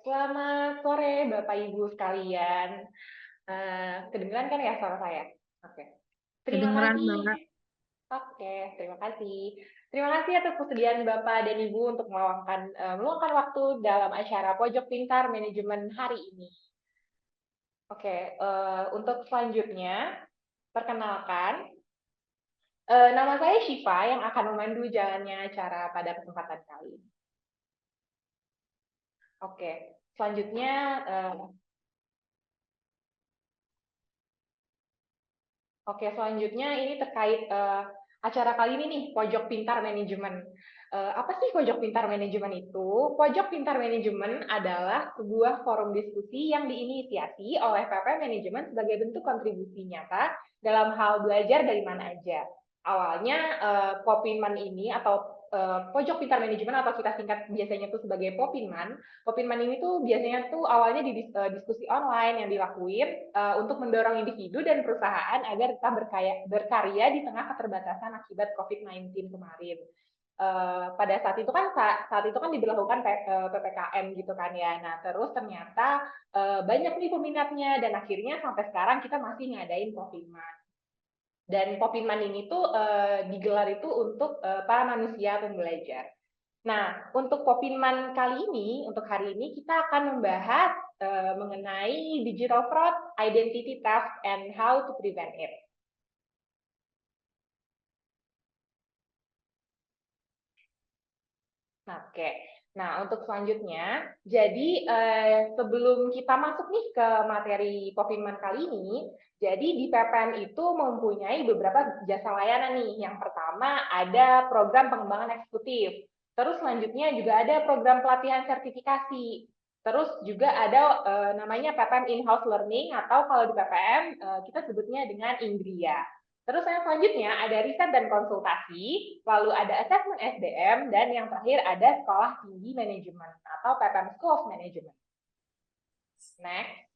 Selamat sore Bapak Ibu sekalian. Kedengeran kan ya suara saya? Oke. Terima Kedengeran, kasih. Mbak. Oke, terima kasih. Terima kasih atas kesediaan Bapak dan Ibu untuk meluangkan waktu dalam acara Pojok Pintar Manajemen hari ini. Oke, untuk selanjutnya, perkenalkan, nama saya Syifa yang akan memandu jalannya acara pada kesempatan kali ini. Oke, selanjutnya ini terkait acara kali ini nih, Pojok Pintar Manajemen. Apa sih Pojok Pintar Manajemen itu? Pojok Pintar Manajemen adalah sebuah forum diskusi yang diinisiasi oleh PP Manajemen sebagai bentuk kontribusi nyata dalam hal belajar dari mana aja. Awalnya Popinman ini atau Pojok Pintar Manajemen atau kita singkat biasanya tuh sebagai Popinman. Popinman ini tuh biasanya tuh awalnya di diskusi online yang dilakuin untuk mendorong individu dan perusahaan agar tetap berkarya di tengah keterbatasan akibat COVID-19 kemarin. Pada saat itu kan diberlakukan PPKM gitu kan ya. Nah, terus ternyata banyak nih peminatnya dan akhirnya sampai sekarang kita masih ngadain Popinman. Dan Popinman ini tuh digelar itu untuk para manusia pembelajar. Nah, untuk Popinman kali ini, untuk hari ini kita akan membahas mengenai digital fraud, identity theft, and how to prevent it. Oke. Nah, untuk selanjutnya, jadi sebelum kita masuk nih ke materi Popinman kali ini, jadi di PPM itu mempunyai beberapa jasa layanan nih. Yang pertama ada program pengembangan eksekutif. Terus selanjutnya juga ada program pelatihan sertifikasi. Terus juga ada namanya PPM In-House Learning atau kalau di PPM kita sebutnya dengan Inggria. Terus yang selanjutnya ada riset dan konsultasi, lalu ada assessment SDM, dan yang terakhir ada sekolah tinggi manajemen atau PPM School of Management. Next.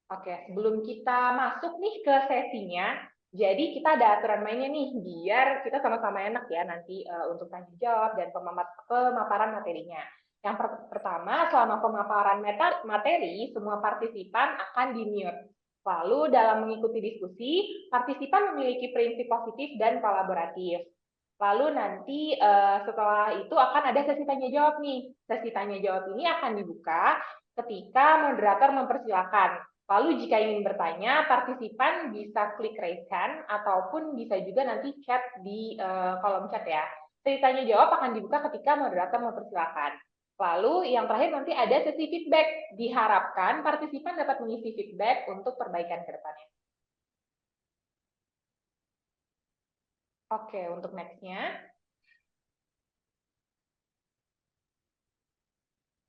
Oke, sebelum kita masuk nih ke sesinya, jadi kita ada aturan mainnya nih, biar kita sama-sama enak ya nanti untuk tanya jawab dan pemaparan materinya. Yang pertama, selama pemaparan materi, semua partisipan akan di-mute. Lalu dalam mengikuti diskusi, partisipan memiliki prinsip positif dan kolaboratif. Lalu nanti setelah itu akan ada sesi tanya jawab nih. Sesi tanya jawab ini akan dibuka ketika moderator mempersilahkan. Lalu jika ingin bertanya, partisipan bisa klik raise hand ataupun bisa juga nanti chat di kolom chat ya. Sesi tanya jawab akan dibuka ketika moderator mempersilahkan. Lalu yang terakhir nanti ada sesi feedback. Diharapkan partisipan dapat mengisi feedback untuk perbaikan ke depannya. Oke, untuk next-nya.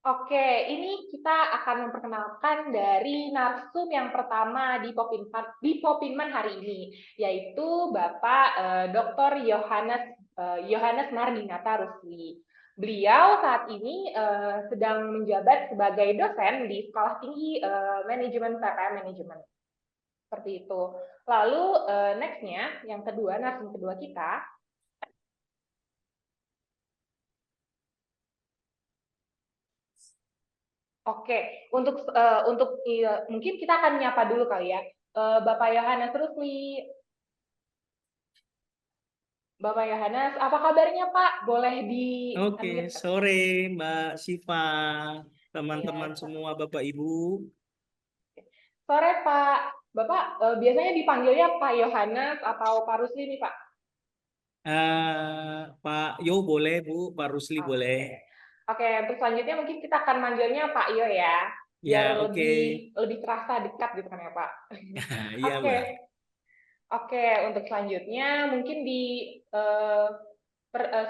Oke, ini kita akan memperkenalkan dari narsum yang pertama di Popinman hari ini, yaitu Bapak Dr. Yohanes Mardinata Rusli. Beliau saat ini sedang menjabat sebagai dosen di Sekolah Tinggi Manajemen PPM Manajemen. Seperti itu. Lalu next-nya, yang kedua, narsum kedua kita, oke, untuk mungkin kita akan nyapa dulu kali ya. Bapak Yohanes Rusli. Bapak Yohanes, apa kabarnya Pak? Boleh di Oke, unmute? sore Mbak Siva, teman-teman Ya, semua Bapak Ibu. sore Pak. Bapak biasanya dipanggilnya Pak Yohanes atau Pak Rusli nih Pak? Pak Yo boleh Bu, Pak Rusli boleh. Oke. Oke, untuk selanjutnya mungkin kita akan manggilnya Pak Yo ya, biar Ya oke, lebih terasa dekat gitu kan ya Pak. iya Oke. Mbak. Oke, untuk selanjutnya mungkin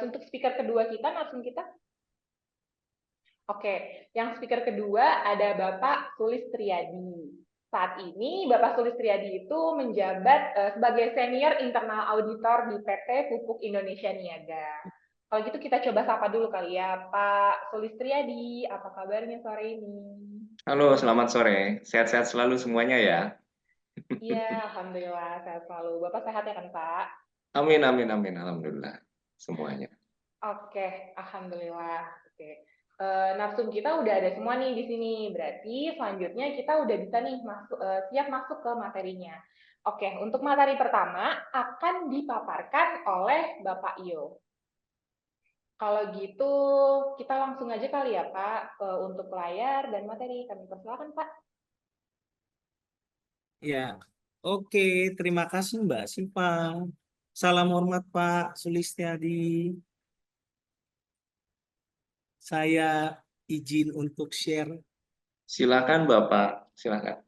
untuk speaker kedua kita langsung kita. Oke, yang speaker kedua ada Bapak Sulistriyadi. Saat ini Bapak Sulistriyadi itu menjabat sebagai senior internal auditor di PT Pupuk Indonesia Niaga. Kalau gitu kita coba sapa dulu kali ya, Pak Sulistriyadi. Apa kabarnya sore ini? Halo, selamat sore. Sehat-sehat selalu semuanya ya. Iya, Alhamdulillah sehat selalu. Bapak sehat ya kan, Pak? Amin, amin, amin. Alhamdulillah semuanya. Oke, Alhamdulillah. Oke. narsum kita udah ada semua nih di sini. Berarti selanjutnya kita udah bisa nih siap masuk ke materinya. Oke, untuk materi pertama akan dipaparkan oleh Bapak Iyo. Kalau gitu kita langsung aja kali ya Pak untuk layar dan materi. Kami persilakan Pak. Ya, oke. Terima kasih Mbak Siva. Salam hormat Pak Sulistiadi. Saya izin untuk share. Silakan Bapak, silakan.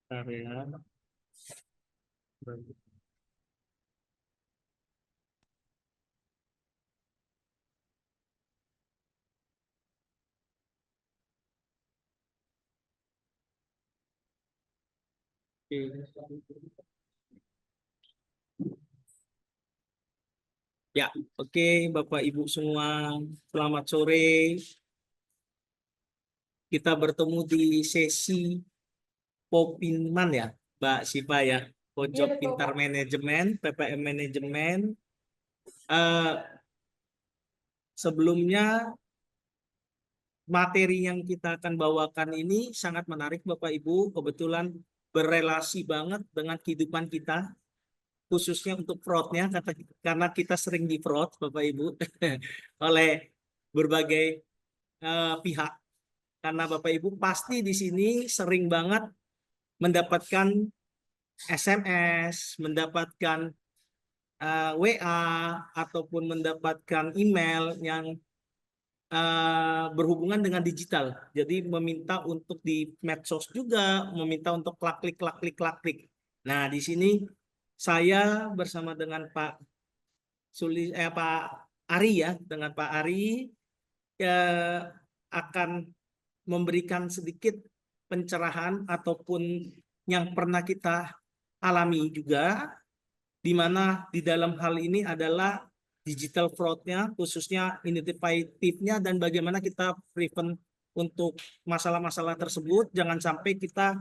Bentar ya. Ya, oke Bapak Ibu semua, selamat sore. Kita bertemu di sesi Popinman ya, Mbak Siva ya, Pojok betul, Pintar Pak. Manajemen, PPM Manajemen. Sebelumnya materi yang kita akan bawakan ini sangat menarik Bapak Ibu, kebetulan berelasi banget dengan kehidupan kita, khususnya untuk fraudnya, karena kita sering di fraud Bapak Ibu oleh berbagai pihak. Karena Bapak Ibu pasti di sini sering banget mendapatkan SMS, mendapatkan WA, ataupun mendapatkan email yang berhubungan dengan digital. Jadi meminta untuk di medsos juga, meminta untuk klik. Nah, di sini saya bersama dengan Pak Pak Ari ya, dengan Pak Ari akan memberikan sedikit pencerahan ataupun yang pernah kita alami juga, di mana di dalam hal ini adalah digital fraud-nya, khususnya identificative-nya, dan bagaimana kita prevent untuk masalah-masalah tersebut, jangan sampai kita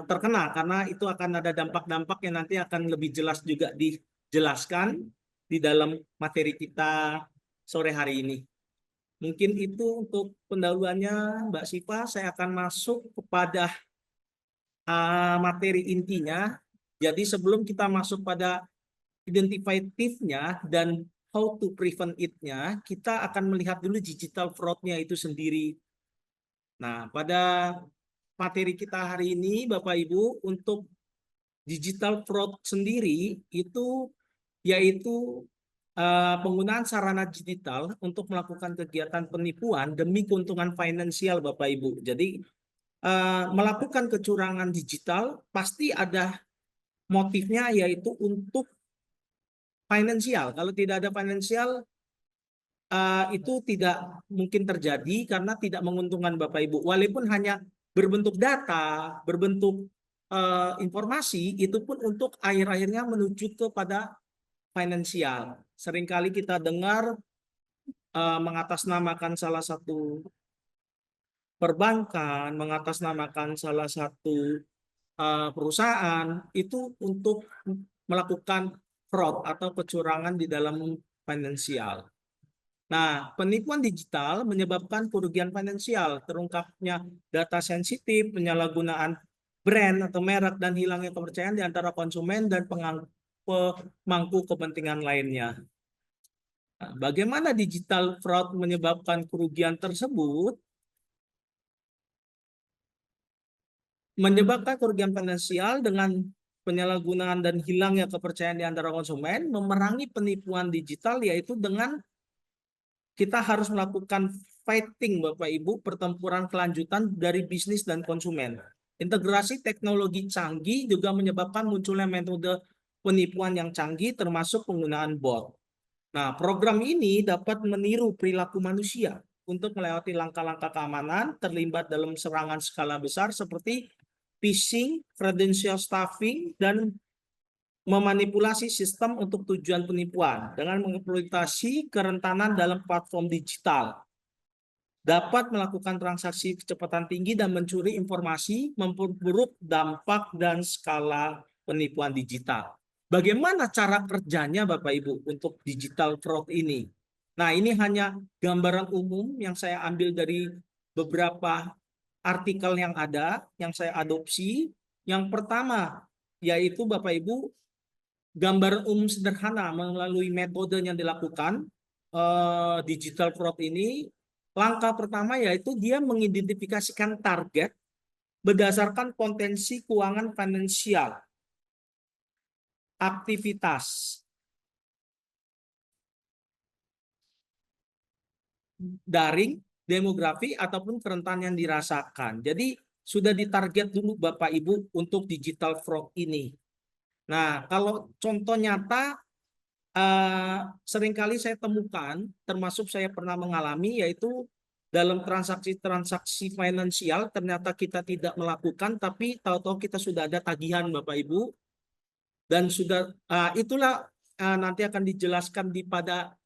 terkena, karena itu akan ada dampak-dampak yang nanti akan lebih jelas juga dijelaskan di dalam materi kita sore hari ini. Mungkin itu untuk pendahuluannya Mbak Siva. Saya akan masuk kepada materi intinya. Jadi sebelum kita masuk pada identificative-nya dan how to prevent it-nya, kita akan melihat dulu digital fraud-nya itu sendiri. Nah, pada materi kita hari ini, Bapak Ibu, untuk digital fraud sendiri itu yaitu penggunaan sarana digital untuk melakukan kegiatan penipuan demi keuntungan finansial, Bapak Ibu. Jadi melakukan kecurangan digital pasti ada motifnya, yaitu untuk finansial. Kalau tidak ada finansial, itu tidak mungkin terjadi karena tidak menguntungkan Bapak Ibu. Walaupun hanya berbentuk data, berbentuk informasi, itu pun untuk akhir-akhirnya menuju kepada finansial. Seringkali kita dengar mengatasnamakan salah satu perbankan, mengatasnamakan salah satu perusahaan itu untuk melakukan fraud atau kecurangan di dalam finansial. Nah, penipuan digital menyebabkan kerugian finansial, terungkapnya data sensitif, penyalahgunaan brand atau merek, dan hilangnya kepercayaan di antara konsumen dan pemangku kepentingan lainnya. Nah, bagaimana digital fraud menyebabkan kerugian tersebut? Menyebabkan kerugian finansial dengan penyalahgunaan dan hilangnya kepercayaan di antara konsumen, memerangi penipuan digital yaitu dengan kita harus melakukan fighting, Bapak Ibu, pertempuran kelanjutan dari bisnis dan konsumen. Integrasi teknologi canggih juga menyebabkan munculnya metode penipuan yang canggih, termasuk penggunaan bot. Nah, program ini dapat meniru perilaku manusia untuk melewati langkah-langkah keamanan, terlibat dalam serangan skala besar seperti phishing, credential stuffing, dan memanipulasi sistem untuk tujuan penipuan dengan mengeksploitasi kerentanan dalam platform digital, dapat melakukan transaksi kecepatan tinggi dan mencuri informasi, memperburuk dampak dan skala penipuan digital. Bagaimana cara kerjanya Bapak Ibu untuk digital fraud ini? Nah, ini hanya gambaran umum yang saya ambil dari beberapa artikel yang ada, yang saya adopsi. Yang pertama, yaitu Bapak Ibu, gambaran umum sederhana melalui metode yang dilakukan digital fraud ini. Langkah pertama yaitu dia mengidentifikasikan target berdasarkan potensi keuangan finansial, aktivitas, daring, demografi, ataupun kerentanan yang dirasakan. Jadi sudah ditarget dulu Bapak Ibu untuk digital fraud ini. Nah, kalau contoh nyata seringkali saya temukan, termasuk saya pernah mengalami, yaitu dalam transaksi-transaksi finansial ternyata kita tidak melakukan, tapi tahu-tahu kita sudah ada tagihan Bapak Ibu, dan sudah itulah nanti akan dijelaskan di pada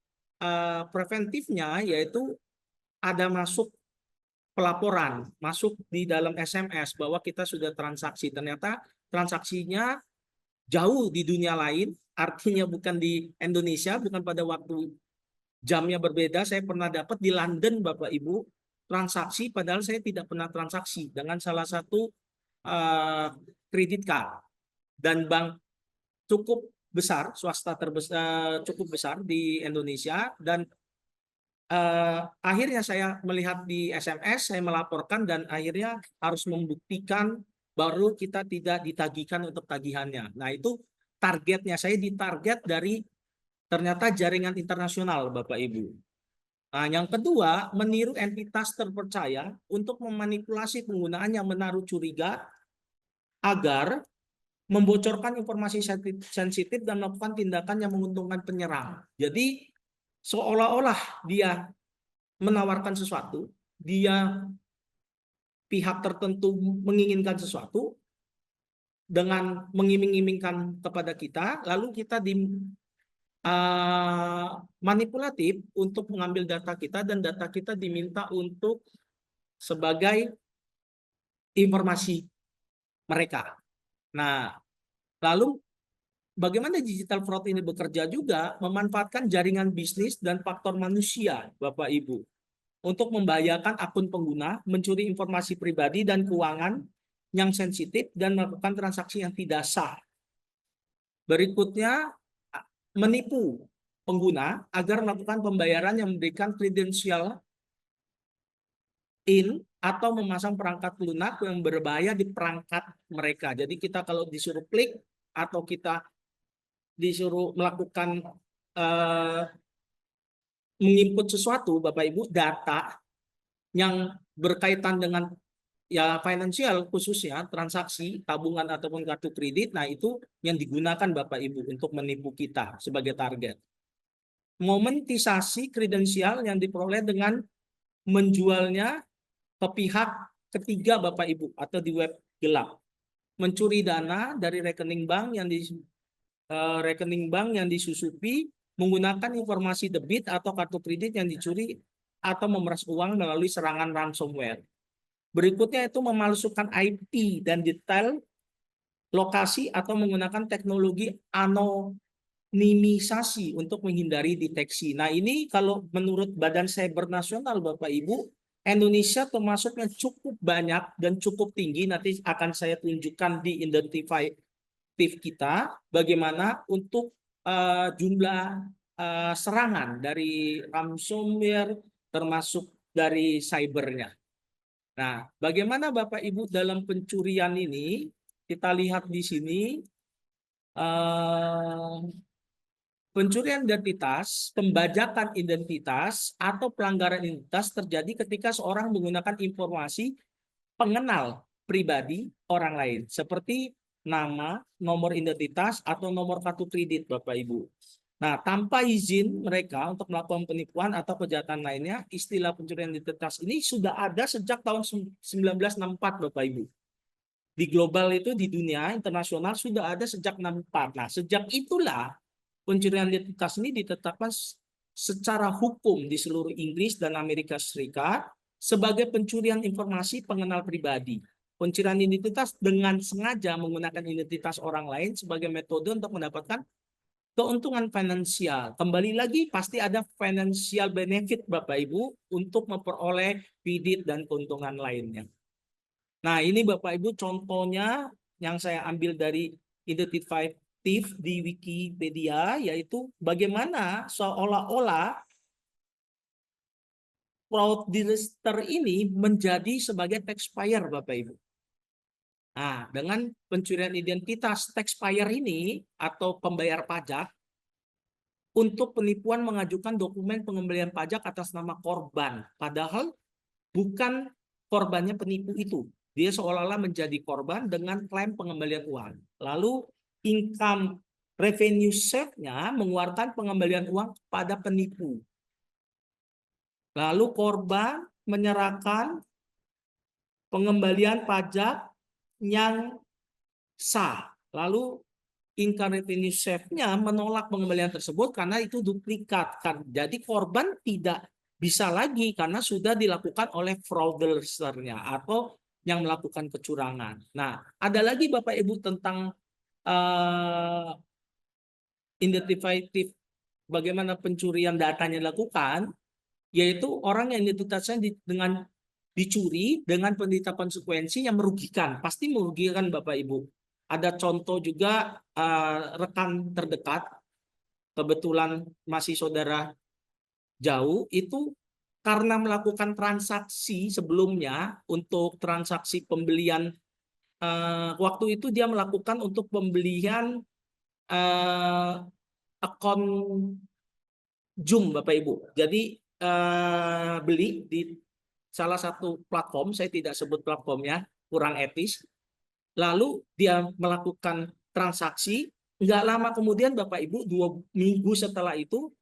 preventifnya, yaitu ada masuk pelaporan, masuk di dalam SMS bahwa kita sudah transaksi, ternyata transaksinya jauh di dunia lain, artinya bukan di Indonesia, bukan pada waktu jamnya berbeda. Saya pernah dapat di London Bapak Ibu transaksi, padahal saya tidak pernah transaksi dengan salah satu kredit card dan bank cukup besar, swasta terbesar, cukup besar di Indonesia. Dan akhirnya saya melihat di SMS, saya melaporkan dan akhirnya harus membuktikan baru kita tidak ditagihkan untuk tagihannya. Nah, itu targetnya. Saya ditarget dari ternyata jaringan internasional, Bapak Ibu. Nah, yang kedua, meniru entitas terpercaya untuk memanipulasi penggunaan yang menaruh curiga agar membocorkan informasi sensitif dan melakukan tindakan yang menguntungkan penyerang. Jadi, seolah-olah dia menawarkan sesuatu, dia pihak tertentu menginginkan sesuatu dengan mengiming-imingkan kepada kita, lalu kita manipulatif untuk mengambil data kita, dan data kita diminta untuk sebagai informasi mereka. Nah, lalu bagaimana digital fraud ini bekerja juga memanfaatkan jaringan bisnis dan faktor manusia, Bapak Ibu, untuk membahayakan akun pengguna, mencuri informasi pribadi dan keuangan yang sensitif, dan melakukan transaksi yang tidak sah. Berikutnya, menipu pengguna agar melakukan pembayaran yang memberikan kredensial atau memasang perangkat lunak yang berbahaya di perangkat mereka. Jadi kita kalau disuruh klik atau kita disuruh melakukan menginput sesuatu, Bapak Ibu, data yang berkaitan dengan ya finansial, khususnya transaksi tabungan ataupun kartu kredit, nah itu yang digunakan Bapak Ibu untuk menipu kita sebagai target. Monetisasi kredensial yang diperoleh dengan menjualnya ke pihak ketiga Bapak Ibu atau di web gelap. Mencuri dana dari rekening bank yang disusupi menggunakan informasi debit atau kartu kredit yang dicuri atau memeras uang melalui serangan ransomware. Berikutnya itu memalsukan IP dan detail lokasi atau menggunakan teknologi anonimisasi untuk menghindari deteksi. Nah, ini kalau menurut Badan Cyber Nasional Bapak Ibu, Indonesia termasuknya cukup banyak dan cukup tinggi. Nanti akan saya tunjukkan di identifikatif kita bagaimana untuk jumlah serangan dari ransomware termasuk dari cybernya. Nah, bagaimana Bapak Ibu dalam pencurian ini? Kita lihat di sini pencurian identitas, pembajakan identitas, atau pelanggaran identitas terjadi ketika seorang menggunakan informasi pengenal pribadi orang lain, seperti nama, nomor identitas, atau nomor kartu kredit, Bapak Ibu. Nah, tanpa izin mereka untuk melakukan penipuan atau kejahatan lainnya, istilah pencurian identitas ini sudah ada sejak tahun 1964, Bapak Ibu. di global itu di dunia internasional sudah ada sejak 64. Nah, sejak itulah pencurian identitas ini ditetapkan secara hukum di seluruh Inggris dan Amerika Serikat sebagai pencurian informasi pengenal pribadi. Pencurian identitas dengan sengaja menggunakan identitas orang lain sebagai metode untuk mendapatkan keuntungan finansial. Kembali lagi pasti ada financial benefit Bapak Ibu untuk memperoleh kredit dan keuntungan lainnya. Nah, ini Bapak Ibu contohnya yang saya ambil dari identified thief di Wikipedia, yaitu bagaimana seolah-olah fraudster ini menjadi sebagai taxpayer Bapak Ibu. Nah, dengan pencurian identitas taxpayer ini atau pembayar pajak untuk penipuan mengajukan dokumen pengembalian pajak atas nama korban. Padahal bukan korbannya penipu itu. Dia seolah-olah menjadi korban dengan klaim pengembalian uang. Lalu income revenue save-nya mengeluarkan pengembalian uang kepada penipu. Lalu korban menyerahkan pengembalian pajak yang sah. Lalu income revenue save-nya menolak pengembalian tersebut karena itu duplikat. Jadi korban tidak bisa lagi karena sudah dilakukan oleh fraudulernya atau yang melakukan kecurangan. Nah, ada lagi Bapak Ibu tentang identified bagaimana pencurian datanya dilakukan, yaitu orang yang identitasnya dengan dicuri dengan penderita konsekuensi yang merugikan, pasti merugikan Bapak Ibu. Ada contoh juga rekan terdekat, kebetulan masih saudara jauh, itu karena melakukan transaksi sebelumnya untuk transaksi pembelian, waktu itu dia melakukan untuk pembelian akun Zoom Bapak Ibu. Jadi beli di salah satu platform, saya tidak sebut platformnya, kurang etis. Lalu dia melakukan transaksi, nggak lama kemudian Bapak Ibu 2 minggu setelah itu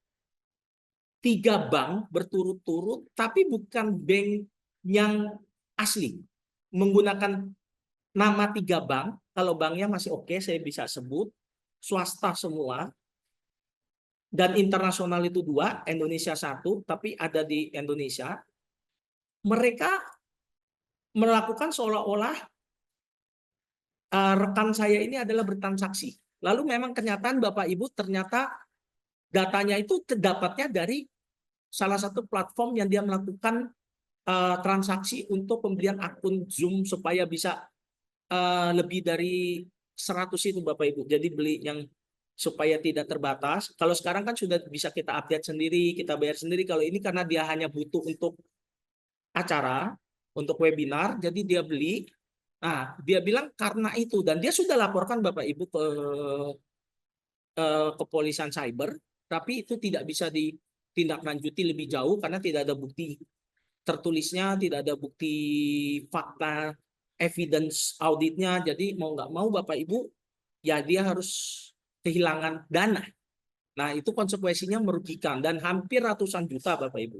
3 bank berturut-turut, tapi bukan bank yang asli, menggunakan nama 3 bank. Kalau banknya masih oke, saya bisa sebut swasta semua, dan internasional itu 2, Indonesia 1, tapi ada di Indonesia. Mereka melakukan seolah-olah rekan saya ini adalah bertransaksi. Lalu memang kenyataan Bapak Ibu ternyata datanya itu terdapatnya dari salah satu platform yang dia melakukan transaksi untuk pembelian akun Zoom supaya bisa lebih dari 100 itu Bapak Ibu. Jadi beli yang supaya tidak terbatas. Kalau sekarang kan sudah bisa kita update sendiri, kita bayar sendiri. Kalau ini karena dia hanya butuh untuk acara, untuk webinar, jadi dia beli. Nah, dia bilang karena itu, dan dia sudah laporkan Bapak Ibu ke kepolisian cyber, tapi itu tidak bisa ditindaklanjuti lebih jauh karena tidak ada bukti tertulisnya, tidak ada bukti fakta evidence auditnya. Jadi mau nggak mau Bapak Ibu, ya dia harus kehilangan dana. Nah, itu konsekuensinya merugikan dan hampir ratusan juta Bapak Ibu.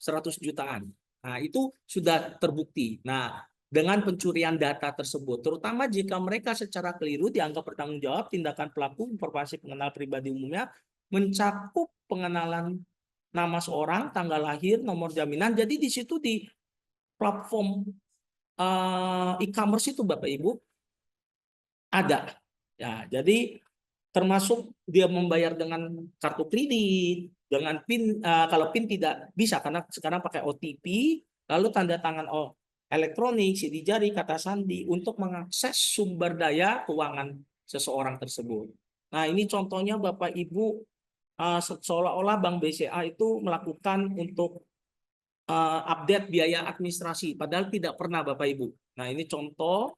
100 jutaan. Nah, itu sudah terbukti. Nah, dengan pencurian data tersebut, terutama jika mereka secara keliru dianggap bertanggung jawab, tindakan pelaku informasi pengenal pribadi umumnya mencakup pengenalan nama seorang, tanggal lahir, nomor jaminan. Jadi di situ di platform e-commerce itu Bapak Ibu ada. Ya, jadi termasuk dia membayar dengan kartu kredit, dengan PIN, kalau PIN tidak bisa karena sekarang pakai OTP, lalu tanda tangan elektronik, sidik jari, kata sandi untuk mengakses sumber daya keuangan seseorang tersebut. Nah, ini contohnya Bapak Ibu, seolah-olah Bank BCA itu melakukan untuk update biaya administrasi, padahal tidak pernah Bapak Ibu. Nah, ini contoh.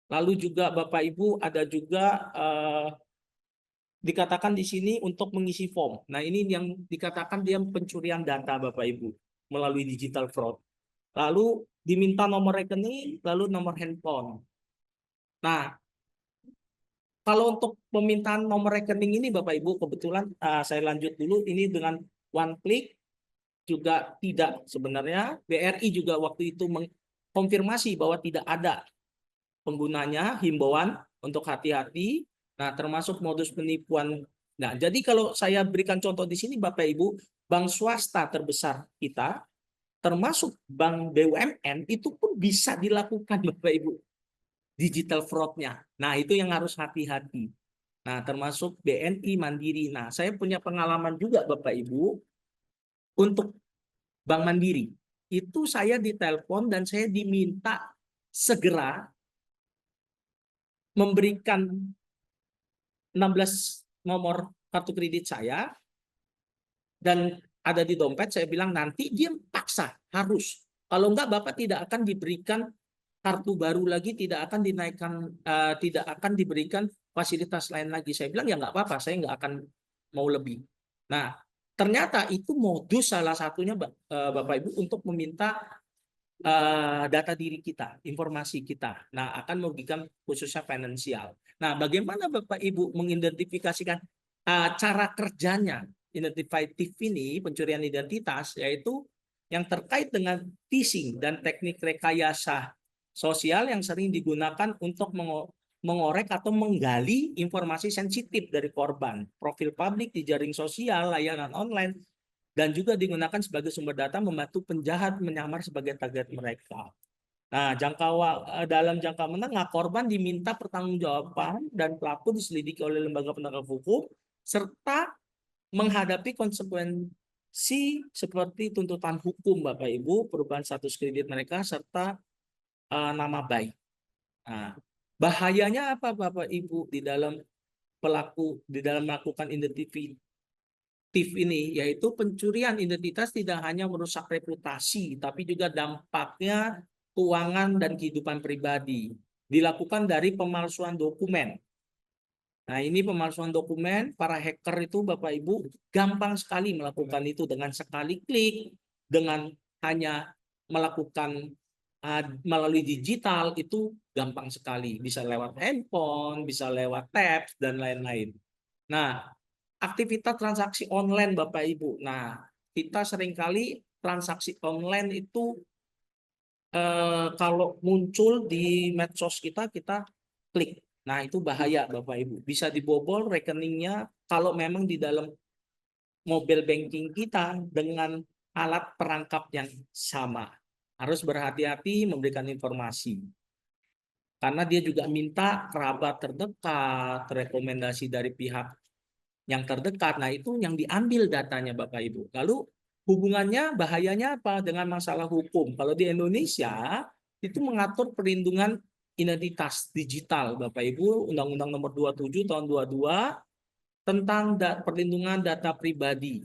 Lalu juga Bapak Ibu ada juga dikatakan di sini untuk mengisi form. Nah, ini yang dikatakan dia pencurian data Bapak Ibu melalui digital fraud. Lalu diminta nomor rekening, lalu nomor handphone. Nah, kalau untuk permintaan nomor rekening ini Bapak Ibu, kebetulan saya lanjut dulu, ini dengan one click juga tidak sebenarnya. BRI juga waktu itu mengkonfirmasi bahwa tidak ada penggunanya, himbauan untuk hati-hati. Nah, termasuk modus penipuan. Nah, jadi kalau saya berikan contoh di sini, Bapak Ibu, bank swasta terbesar kita, termasuk bank BUMN, itu pun bisa dilakukan, Bapak Ibu, digital fraud-nya. Nah, itu yang harus hati-hati. Nah, termasuk BNI, Mandiri. Nah, saya punya pengalaman juga, Bapak Ibu, untuk Bank Mandiri. Itu saya ditelepon dan saya diminta segera memberikan 16 nomor kartu kredit saya, dan ada di dompet. Saya bilang nanti, dia paksa harus. Kalau enggak, Bapak tidak akan diberikan kartu baru lagi, tidak akan dinaikkan, tidak akan diberikan fasilitas lain lagi. Saya bilang ya nggak apa-apa, saya nggak akan mau lebih. Nah, ternyata itu modus salah satunya, Bapak Ibu, untuk meminta data diri kita, informasi kita. Nah, akan merugikan khususnya finansial. Nah, bagaimana Bapak Ibu mengidentifikasikan cara kerjanya identificative ini, pencurian identitas, yaitu yang terkait dengan phishing dan teknik rekayasa sosial yang sering digunakan untuk mengorek atau menggali informasi sensitif dari korban, profil publik di jaring sosial, layanan online, dan juga digunakan sebagai sumber data membantu penjahat menyamar sebagai target mereka. Nah, dalam jangka menengah, korban diminta pertanggungjawaban dan pelaku diselidiki oleh lembaga penegak hukum serta menghadapi konsekuensi seperti tuntutan hukum, Bapak Ibu, perubahan status kredit mereka serta nama baik. Nah, bahayanya apa, Bapak Ibu, di dalam melakukan identifikasi ini, yaitu pencurian identitas tidak hanya merusak reputasi, tapi juga dampaknya keuangan dan kehidupan pribadi. Dilakukan dari pemalsuan dokumen. Nah, ini pemalsuan dokumen, para hacker itu, Bapak Ibu, gampang sekali melakukan itu dengan sekali klik, dengan hanya melakukan melalui digital, itu gampang sekali. Bisa lewat handphone, bisa lewat tabs, dan lain-lain. Nah, aktivitas transaksi online, Bapak Ibu. Nah, kita seringkali transaksi online itu kalau muncul di medsos kita klik. Nah, itu bahaya, Bapak Ibu. Bisa dibobol rekeningnya kalau memang di dalam mobile banking kita dengan alat perangkap yang sama. Harus berhati-hati memberikan informasi. Karena dia juga minta kerabat terdekat, rekomendasi dari pihak yang terdekat. Nah, itu yang diambil datanya, Bapak Ibu. Lalu hubungannya, bahayanya apa dengan masalah hukum? Kalau di Indonesia itu mengatur perlindungan identitas digital, Bapak Ibu, Undang-Undang Nomor 27 tahun 22 tentang perlindungan data pribadi.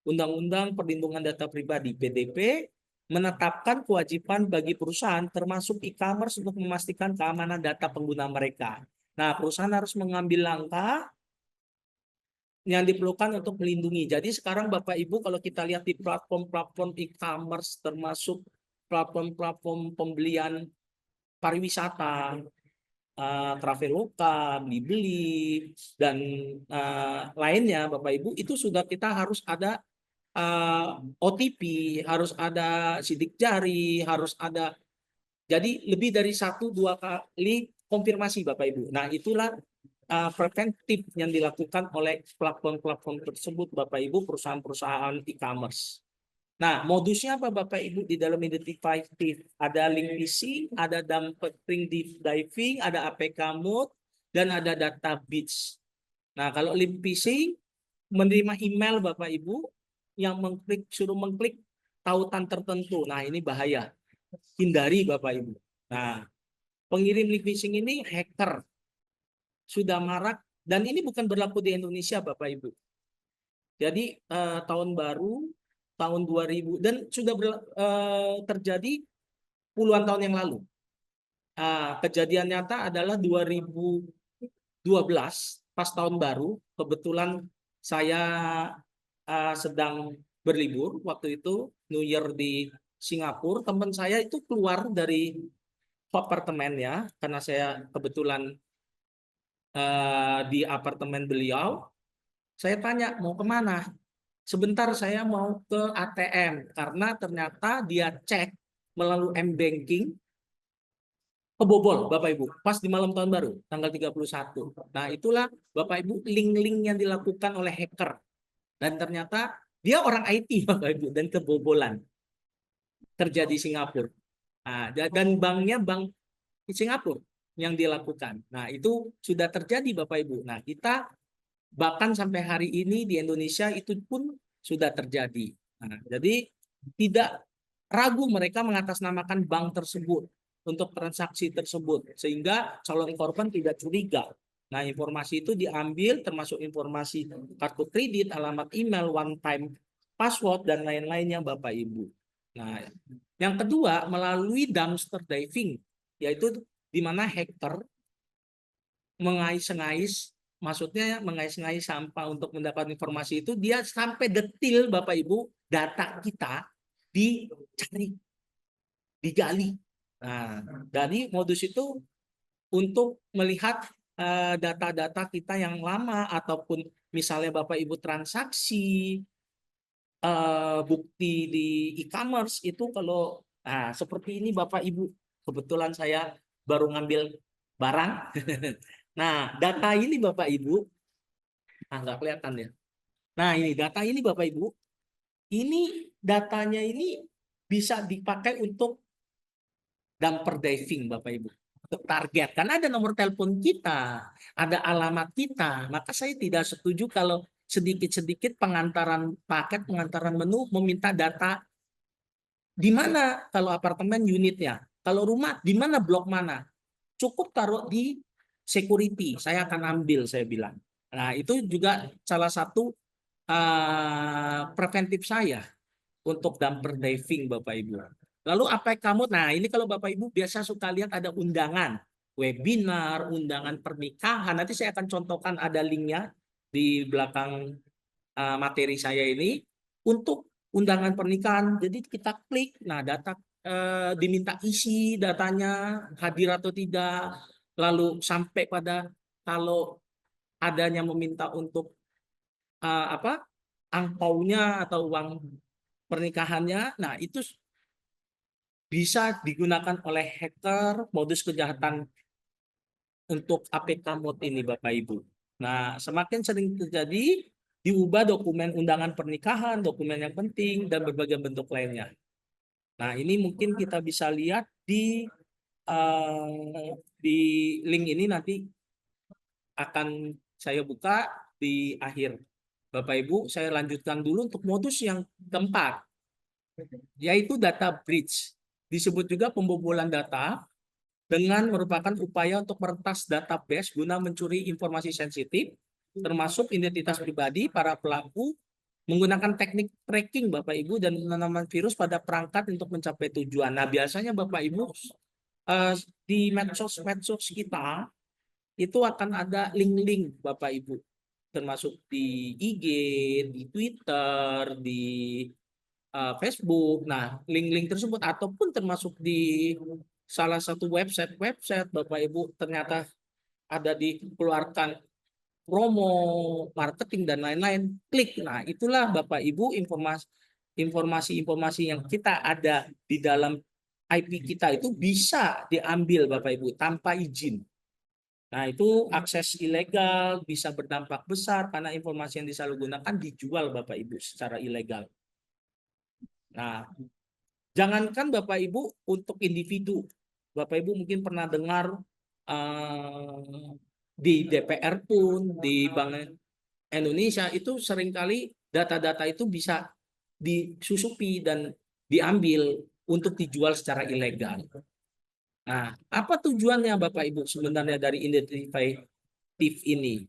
Undang-Undang Perlindungan Data Pribadi PDP menetapkan kewajiban bagi perusahaan termasuk e-commerce untuk memastikan keamanan data pengguna mereka. Nah, perusahaan harus mengambil langkah yang diperlukan untuk melindungi. Jadi sekarang Bapak Ibu, kalau kita lihat di platform-platform e-commerce, termasuk platform-platform pembelian pariwisata, Traveloka, Blibli, dan lainnya, Bapak Ibu, itu sudah kita harus ada OTP, harus ada sidik jari, harus ada, jadi lebih dari 1-2 kali konfirmasi, Bapak Ibu. Nah, itulah preventif yang dilakukan oleh platform-platform tersebut, Bapak Ibu, perusahaan-perusahaan e-commerce. Nah, modusnya apa, Bapak Ibu, di dalam identifikatif? Ada link phishing, ada dumping diving, ada APK mode, dan ada data breach. Nah, kalau link phishing, menerima email, Bapak Ibu, yang suruh mengklik tautan tertentu. Nah, ini bahaya. Hindari, Bapak Ibu. Nah, pengirim link phishing ini hacker. Sudah marak, dan ini bukan berlaku di Indonesia, Bapak Ibu. Jadi tahun baru tahun 2000 dan sudah terjadi puluhan tahun yang lalu. Kejadian nyata adalah 2012 pas tahun baru, kebetulan saya sedang berlibur waktu itu, New Year di Singapura. Teman saya itu keluar dari apartemennya karena saya kebetulan di apartemen beliau. Saya tanya mau kemana? Sebentar, saya mau ke ATM karena ternyata dia cek melalui M-Banking kebobol Bapak Ibu pas di malam tahun baru tanggal 31. Nah, itulah Bapak Ibu link-link yang dilakukan oleh hacker dan ternyata dia orang IT Bapak Ibu dan kebobolan kerja di Singapura. Nah, dan banknya bank di Singapura yang dilakukan. Nah, itu sudah terjadi Bapak Ibu. Nah, kita bahkan sampai hari ini di Indonesia itu pun sudah terjadi. Nah, jadi tidak ragu mereka mengatasnamakan bank tersebut untuk transaksi tersebut sehingga calon korban tidak curiga. Nah, informasi itu diambil termasuk informasi kartu kredit, alamat email, one time password dan lain-lainnya Bapak Ibu. Nah, yang kedua melalui dumpster diving, yaitu di mana hacker mengais-ngais, maksudnya mengais-ngais sampah untuk mendapat informasi itu, dia sampai detil Bapak Ibu, data kita dicari, digali. Nah, dari modus itu untuk melihat data-data kita yang lama ataupun misalnya Bapak Ibu transaksi bukti di e-commerce itu kalau seperti ini Bapak Ibu, kebetulan saya baru ngambil barang. Nah, data ini Bapak Ibu, nggak kelihatan ya. Nah, ini data ini Bapak Ibu, ini datanya ini bisa dipakai untuk dumper diving Bapak Ibu. Untuk target, karena ada nomor telepon kita, ada alamat kita. Maka saya tidak setuju kalau sedikit-sedikit pengantaran paket, pengantaran menu meminta data di mana kalau apartemen unitnya, kalau rumah di mana blok mana. Cukup taruh di security, saya akan ambil, saya bilang. Nah, itu juga salah satu preventif saya untuk dumper diving Bapak Ibu. Lalu apa kamu? Nah, ini kalau Bapak Ibu biasa suka lihat ada undangan webinar, undangan pernikahan. Nanti saya akan contohkan ada linknya di belakang materi saya ini untuk undangan pernikahan. Jadi kita klik, nah data diminta isi datanya hadir atau tidak, lalu sampai pada kalau adanya meminta untuk angpaunya atau uang pernikahannya, nah itu bisa digunakan oleh hacker modus kejahatan untuk APK mode ini Bapak Ibu. Nah, semakin sering terjadi diubah dokumen undangan pernikahan, dokumen yang penting dan berbagai bentuk lainnya. Nah, ini mungkin kita bisa lihat di link ini nanti akan saya buka di akhir. Bapak Ibu, saya lanjutkan dulu untuk modus yang keempat, yaitu data breach. Disebut juga pembobolan data dengan merupakan upaya untuk meretas database guna mencuri informasi sensitif, termasuk identitas pribadi para pelaku, menggunakan teknik tracking Bapak Ibu dan penanaman virus pada perangkat untuk mencapai tujuan. Nah, biasanya Bapak Ibu di medsos kita itu akan ada link-link Bapak Ibu, termasuk di IG, di Twitter, di Facebook. Nah, link-link tersebut ataupun termasuk di salah satu website Bapak Ibu ternyata ada dikeluarkan promo, marketing dan lain-lain, klik. Nah, itulah Bapak Ibu informasi-informasi yang kita ada di dalam IP kita itu bisa diambil Bapak Ibu tanpa izin. Nah, itu akses ilegal bisa berdampak besar karena informasi yang disalahgunakan dijual Bapak Ibu secara ilegal. Nah, jangankan Bapak Ibu untuk individu. Bapak Ibu mungkin pernah dengar di DPR pun, di Bank Indonesia itu seringkali data-data itu bisa disusupi dan diambil untuk dijual secara ilegal. Nah, apa tujuannya Bapak Ibu sebenarnya dari identificatif ini?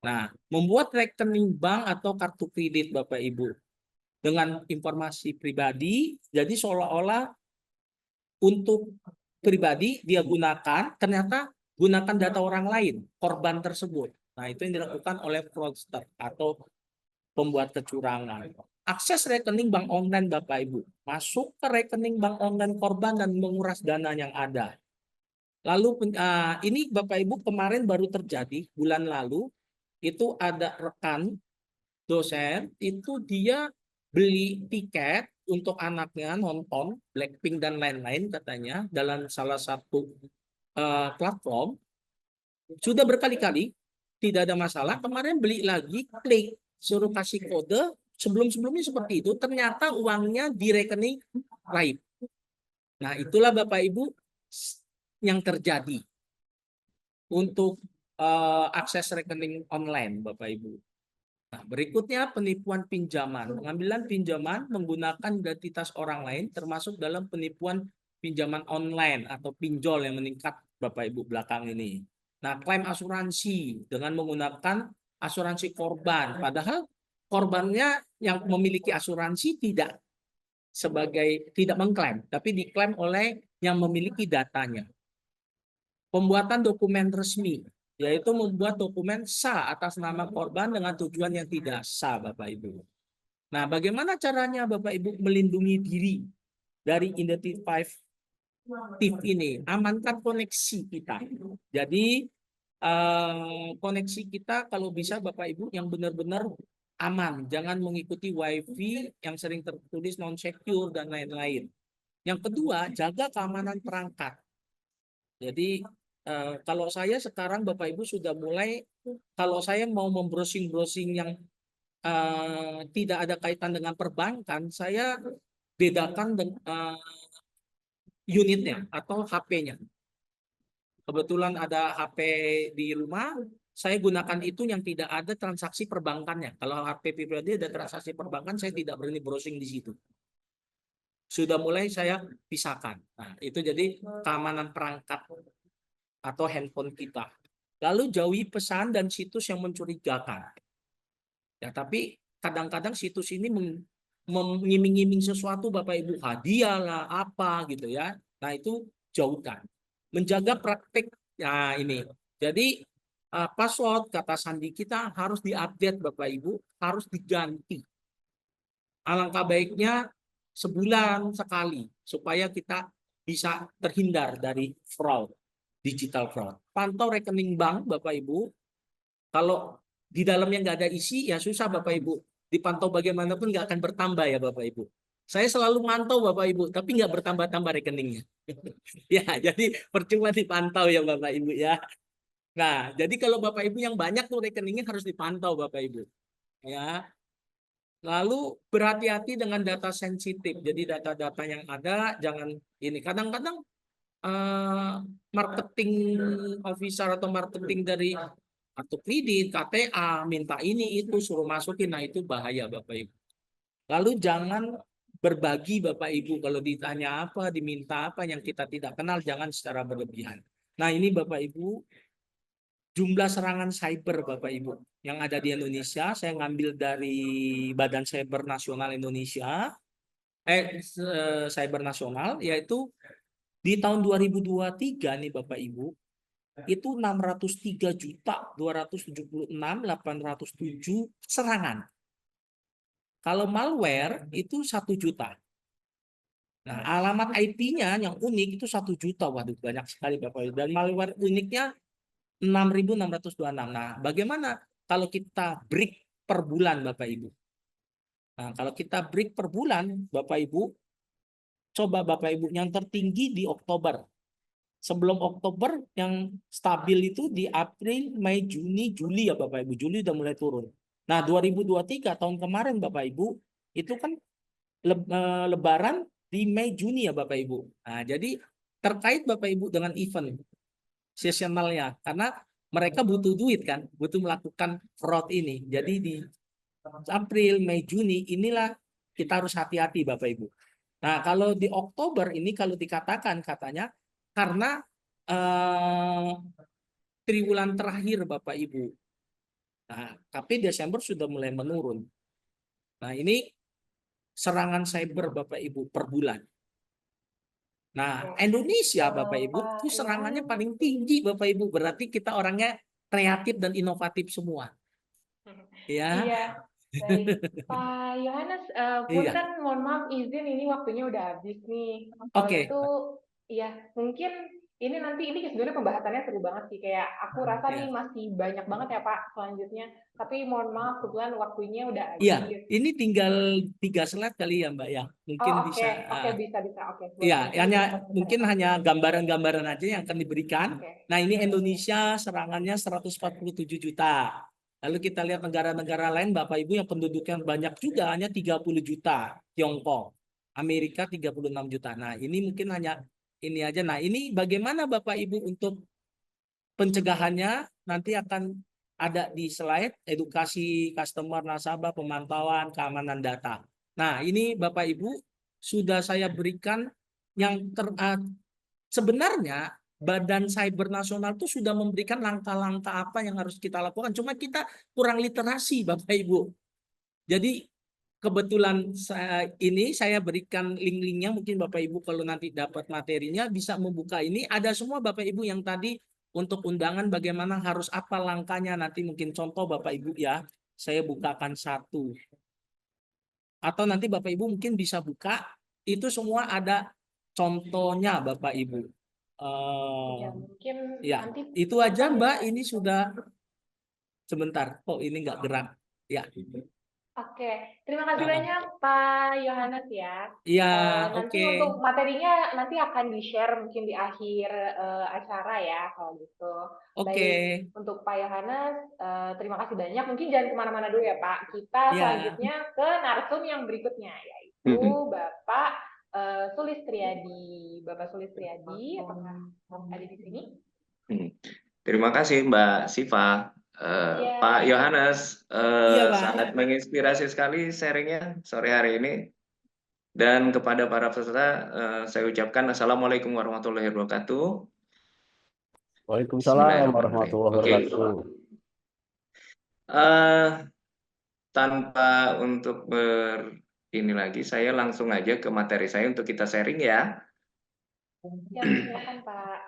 Nah, membuat rekening bank atau kartu kredit Bapak Ibu dengan informasi pribadi, jadi seolah-olah untuk pribadi dia gunakan, ternyata gunakan data orang lain, korban tersebut. Nah, itu yang dilakukan oleh fraudster atau pembuat kecurangan. Akses rekening bank online Bapak Ibu, masuk ke rekening bank online korban dan menguras dana yang ada. Lalu ini Bapak Ibu kemarin baru terjadi bulan lalu, itu ada rekan dosen itu dia beli tiket untuk anaknya nonton Blackpink dan lain-lain katanya dalam salah satu platform sudah berkali-kali tidak ada masalah. Kemarin beli lagi, klik, suruh kasih kode. Sebelum-sebelumnya seperti itu, ternyata uangnya di rekening lain. Nah, itulah Bapak Ibu yang terjadi untuk akses rekening online, Bapak Ibu. Nah, berikutnya penipuan pinjaman. Pengambilan pinjaman menggunakan identitas orang lain, termasuk dalam penipuan pinjaman online atau pinjol yang meningkat, Bapak Ibu, belakang ini. Nah, klaim asuransi dengan menggunakan asuransi korban, padahal korbannya yang memiliki asuransi tidak mengklaim, tapi diklaim oleh yang memiliki datanya. Pembuatan dokumen resmi, yaitu membuat dokumen sah atas nama korban dengan tujuan yang tidak sah, Bapak Ibu. Nah, bagaimana caranya Bapak Ibu melindungi diri dari identified thief ini? Amankan koneksi kita. Jadi koneksi kita kalau bisa Bapak Ibu yang benar-benar aman, jangan mengikuti wifi yang sering tertulis non secure dan lain-lain. Yang kedua, jaga keamanan perangkat. Jadi kalau saya sekarang Bapak Ibu sudah mulai, kalau saya mau membrowsing-browsing yang tidak ada kaitan dengan perbankan, saya bedakan unitnya atau HP-nya. Kebetulan ada HP di rumah, saya gunakan itu yang tidak ada transaksi perbankannya. Kalau HP pribadi ada transaksi perbankan, saya tidak berani browsing di situ. Sudah mulai saya pisahkan. Nah, itu jadi keamanan perangkat atau handphone kita. Lalu jauhi pesan dan situs yang mencurigakan. Ya, tapi kadang-kadang situs ini mengiming-iming sesuatu, Bapak Ibu, hadiah lah, apa gitu ya. Nah, itu jauhkan. Menjaga praktik, ya ini. Jadi password, kata sandi kita harus diupdate, Bapak Ibu, harus diganti. Alangkah baiknya sebulan sekali supaya kita bisa terhindar dari fraud, digital fraud. Pantau rekening bank, Bapak Ibu. Kalau di dalamnya nggak ada isi, ya susah Bapak Ibu. Dipantau bagaimanapun nggak akan bertambah ya Bapak Ibu. Saya selalu mantau Bapak Ibu, tapi nggak bertambah-tambah rekeningnya. Ya, jadi percuma dipantau ya Bapak Ibu ya. Nah, jadi kalau Bapak Ibu yang banyak tuh rekeningnya harus dipantau Bapak Ibu. Ya. Lalu berhati-hati dengan data sensitif. Jadi data-data yang ada jangan ini. Kadang-kadang marketing officer atau marketing dari kartu kredit, KTA, minta ini itu suruh masukin. Nah, itu bahaya Bapak Ibu. Lalu jangan berbagi Bapak Ibu kalau ditanya apa, diminta apa yang kita tidak kenal, jangan secara berlebihan. Nah, ini Bapak Ibu jumlah serangan cyber Bapak Ibu yang ada di Indonesia, saya ngambil dari Badan Cyber Nasional Indonesia, Cyber Nasional, yaitu di tahun 2023 nih Bapak Ibu, itu 603.276.807 serangan. Kalau malware itu 1 juta. Nah, alamat IP-nya yang unik itu 1 juta. Waduh, banyak sekali Bapak Ibu. Dan malware uniknya 6.626. Nah, bagaimana kalau kita break per bulan Bapak Ibu? Nah, kalau kita break per bulan Bapak Ibu, coba Bapak Ibu yang tertinggi di Oktober. Sebelum Oktober yang stabil itu di April, Mei, Juni, Juli ya Bapak Ibu. Juli udah mulai turun. Nah, 2023 tahun kemarin Bapak Ibu, itu kan lebaran di Mei, Juni ya Bapak Ibu. Nah, jadi terkait Bapak Ibu dengan event seasonalnya, karena mereka butuh duit kan, butuh melakukan fraud ini. Jadi di April, Mei, Juni inilah kita harus hati-hati Bapak Ibu. Nah, kalau di Oktober ini kalau dikatakan katanya karena triwulan terakhir Bapak Ibu. Nah, tapi Desember sudah mulai menurun. Nah, ini serangan cyber Bapak Ibu per bulan. Nah, Indonesia Bapak Ibu itu serangannya paling tinggi Bapak Ibu. Berarti kita orangnya kreatif dan inovatif semua. Ya. Iya, baik. Pak Yohanes, Iya. mohon maaf izin ini waktunya udah habis nih. Kalau Oke. gitu, ya mungkin ini nanti ini sebenarnya pembahasannya seru banget sih. Kayak aku rasa nih Ya. masih banyak banget ya Pak selanjutnya. Tapi mohon maaf kebetulan waktunya udah Iya, habis. ini tinggal 3 slide kali ya Mbak ya. Oh Mungkin oke, bisa, oke bisa bisa oke. ya, Boleh nanti hanya dipercepat ya mungkin Pak. hanya gambaran-gambaran aja yang akan diberikan. Oke. Nah, ini Indonesia serangannya 147 juta. Lalu kita lihat negara-negara lain Bapak Ibu yang penduduknya banyak juga hanya 30 juta. Tiongkok, Amerika 36 juta. Nah, ini mungkin hanya ini aja. Nah, ini bagaimana Bapak Ibu untuk pencegahannya nanti akan ada di slide edukasi customer nasabah, pemantauan, keamanan data. Nah, ini Bapak Ibu sudah saya berikan yang sebenarnya Badan Cyber Nasional itu sudah memberikan langkah-langkah apa yang harus kita lakukan. Cuma kita kurang literasi Bapak Ibu. Jadi kebetulan saya berikan link-linknya, mungkin Bapak Ibu kalau nanti dapat materinya bisa membuka ini. Ada semua Bapak Ibu yang tadi untuk undangan bagaimana harus apa langkahnya, nanti mungkin contoh Bapak Ibu ya. Saya bukakan satu. Atau nanti Bapak Ibu mungkin bisa buka, itu semua ada contohnya Bapak Ibu. Ya mungkin Ya, nanti itu aja pesan ya Mbak, Pak. ini sudah sebentar. Oh, ini nggak gerak. Ya, Oke, terima kasih ah, banyak Pak Yohanes ya. iya, Nanti oke. untuk materinya nanti akan di-share mungkin di akhir acara ya kalau gitu. Oke, Baik, untuk Pak Yohanes, terima kasih banyak. Mungkin jangan kemana-mana dulu ya Pak. Kita ya. selanjutnya ke narsum yang berikutnya, yaitu Mm-mm. Bapak Sulistriadi. Bapak Sulistriadi, apakah ada di sini? Hmm. Terima kasih Mbak Siva. Pak Ya, Yohanes, Iya, sangat Pak. menginspirasi sekali sharingnya sore hari ini. Dan kepada para peserta, saya ucapkan Assalamualaikum warahmatullahi wabarakatuh. Waalaikumsalam Bismillahirrahmanirrahim. warahmatullahi Oke, wabarakatuh. tanpa untuk ini lagi, saya langsung aja ke materi saya untuk kita sharing ya. ya silakan Pak.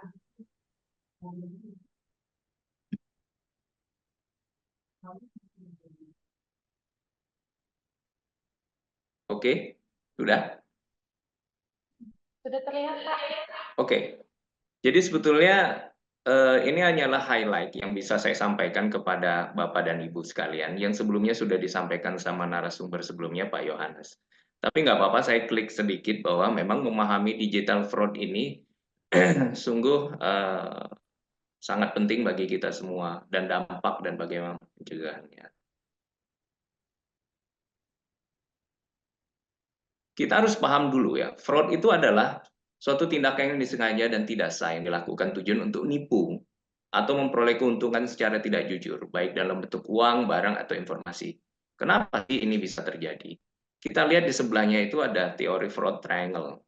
Oke, sudah? Sudah terlihat Pak? Oke. Jadi sebetulnya ini hanyalah highlight yang bisa saya sampaikan kepada Bapak dan Ibu sekalian yang sebelumnya sudah disampaikan sama narasumber sebelumnya Pak Yohanes. Tapi nggak apa-apa, saya klik sedikit bahwa memang memahami digital fraud ini sungguh sangat penting bagi kita semua dan dampak dan bagaimana pencegahannya. Kita harus paham dulu ya, fraud itu adalah suatu tindakan yang disengaja dan tidak sah yang dilakukan tujuan untuk nipu atau memperoleh keuntungan secara tidak jujur, baik dalam bentuk uang, barang, atau informasi. Kenapa sih ini bisa terjadi? Kita lihat di sebelahnya itu ada teori fraud triangle.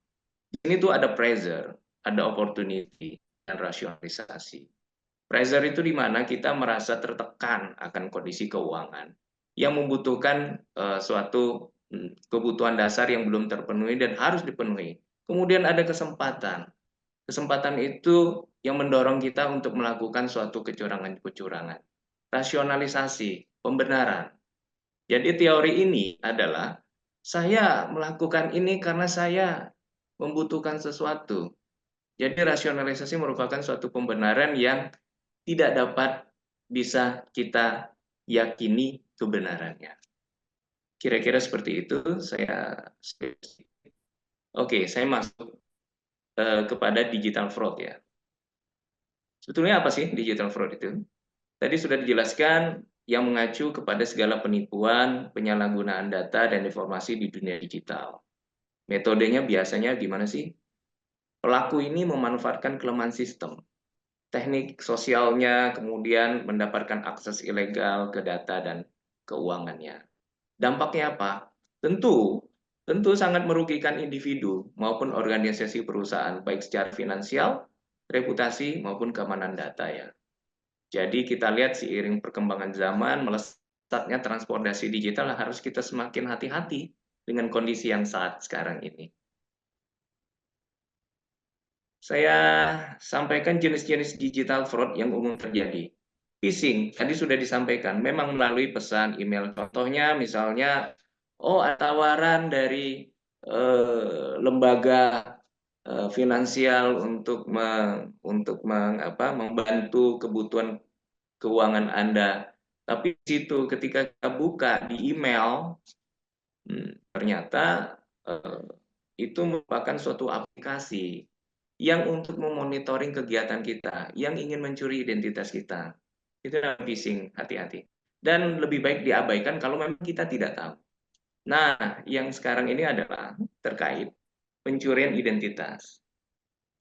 Ini tuh ada pressure, ada opportunity, dan rasionalisasi. Pressure itu di mana kita merasa tertekan akan kondisi keuangan yang membutuhkan suatu kebutuhan dasar yang belum terpenuhi dan harus dipenuhi. Kemudian ada kesempatan. Kesempatan itu yang mendorong kita untuk melakukan suatu kecurangan-kecurangan. Rasionalisasi, pembenaran. Jadi teori ini adalah saya melakukan ini karena saya membutuhkan sesuatu. Jadi rasionalisasi merupakan suatu pembenaran yang tidak dapat bisa kita yakini kebenarannya. Kira-kira seperti itu saya. Oke, saya masuk kepada digital fraud ya. Sebetulnya apa sih digital fraud itu? Tadi sudah dijelaskan yang mengacu kepada segala penipuan, penyalahgunaan data dan informasi di dunia digital. Metodenya biasanya gimana sih? Pelaku ini memanfaatkan kelemahan sistem, teknik sosialnya, kemudian mendapatkan akses ilegal ke data dan keuangannya. Dampaknya apa? Tentu sangat merugikan individu maupun organisasi perusahaan, baik secara finansial, reputasi, maupun keamanan data ya. Jadi kita lihat seiring perkembangan zaman, melesatnya transportasi digital harus kita semakin hati-hati dengan kondisi yang saat sekarang ini. Saya sampaikan jenis-jenis digital fraud yang umum terjadi. Phishing, tadi sudah disampaikan, memang melalui pesan email. Contohnya misalnya, oh ada tawaran dari lembaga finansial untuk membantu kebutuhan keuangan Anda. Tapi di situ ketika kita buka di email, ternyata itu merupakan suatu aplikasi yang untuk memonitoring kegiatan kita, yang ingin mencuri identitas kita. Itu adalah phishing, hati-hati. Dan lebih baik diabaikan kalau memang kita tidak tahu. Nah, yang sekarang ini adalah terkait pencurian identitas.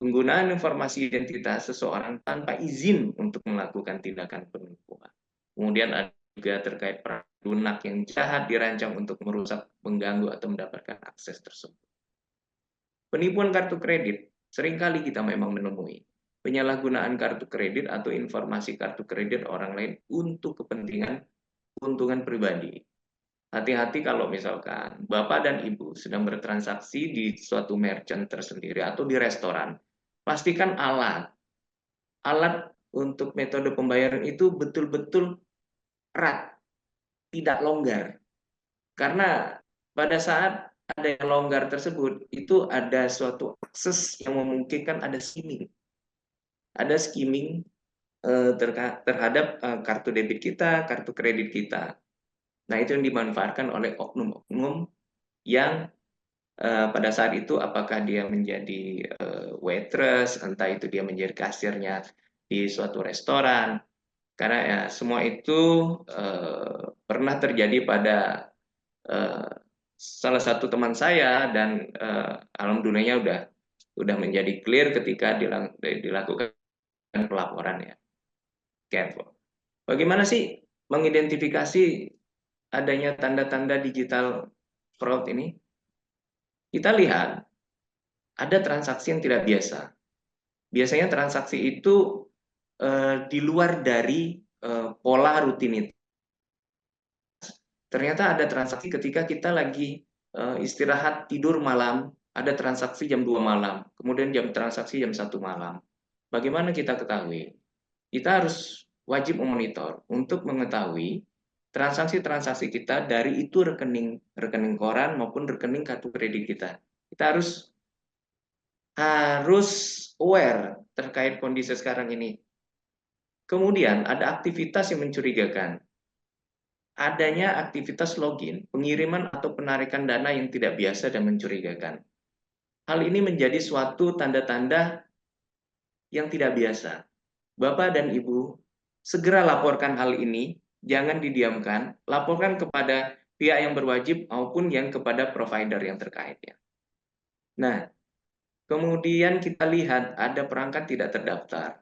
Penggunaan informasi identitas seseorang tanpa izin untuk melakukan tindakan penipuan. Kemudian ada juga terkait perang lunak yang jahat dirancang untuk merusak, mengganggu, atau mendapatkan akses tersebut. Penipuan kartu kredit, seringkali kita memang menemui penyalahgunaan kartu kredit atau informasi kartu kredit orang lain untuk kepentingan keuntungan pribadi. Hati-hati kalau misalkan Bapak dan Ibu sedang bertransaksi di suatu merchant tersendiri atau di restoran, pastikan alat untuk metode pembayaran itu betul-betul erat, tidak longgar. Karena pada saat ada yang longgar tersebut, itu ada suatu akses yang memungkinkan ada skimming. Ada skimming terhadap kartu debit kita, kartu kredit kita. Nah, itu yang dimanfaatkan oleh oknum-oknum yang pada saat itu apakah dia menjadi waitress, entah itu dia menjadi kasirnya di suatu restoran. Karena ya semua itu pernah terjadi pada salah satu teman saya, dan alhamdulillahnya udah menjadi clear ketika dilakukan pelaporan ya. Careful. Bagaimana sih mengidentifikasi adanya tanda-tanda digital fraud ini? Kita lihat ada transaksi yang tidak biasa. Biasanya transaksi itu di luar dari pola rutinitas. Ternyata ada transaksi ketika kita lagi istirahat tidur malam, ada transaksi jam 2 malam, kemudian transaksi jam 1 malam. Bagaimana kita ketahui? Kita harus wajib memonitor untuk mengetahui transaksi-transaksi kita dari itu rekening koran maupun rekening kartu kredit kita. Kita harus aware terkait kondisi sekarang ini. Kemudian ada aktivitas yang mencurigakan. Adanya aktivitas login, pengiriman atau penarikan dana yang tidak biasa dan mencurigakan. Hal ini menjadi suatu tanda-tanda yang tidak biasa. Bapak dan Ibu, segera laporkan hal ini, jangan didiamkan, laporkan kepada pihak yang berwajib maupun yang kepada provider yang terkait. Ya. Nah, kemudian kita lihat ada perangkat tidak terdaftar.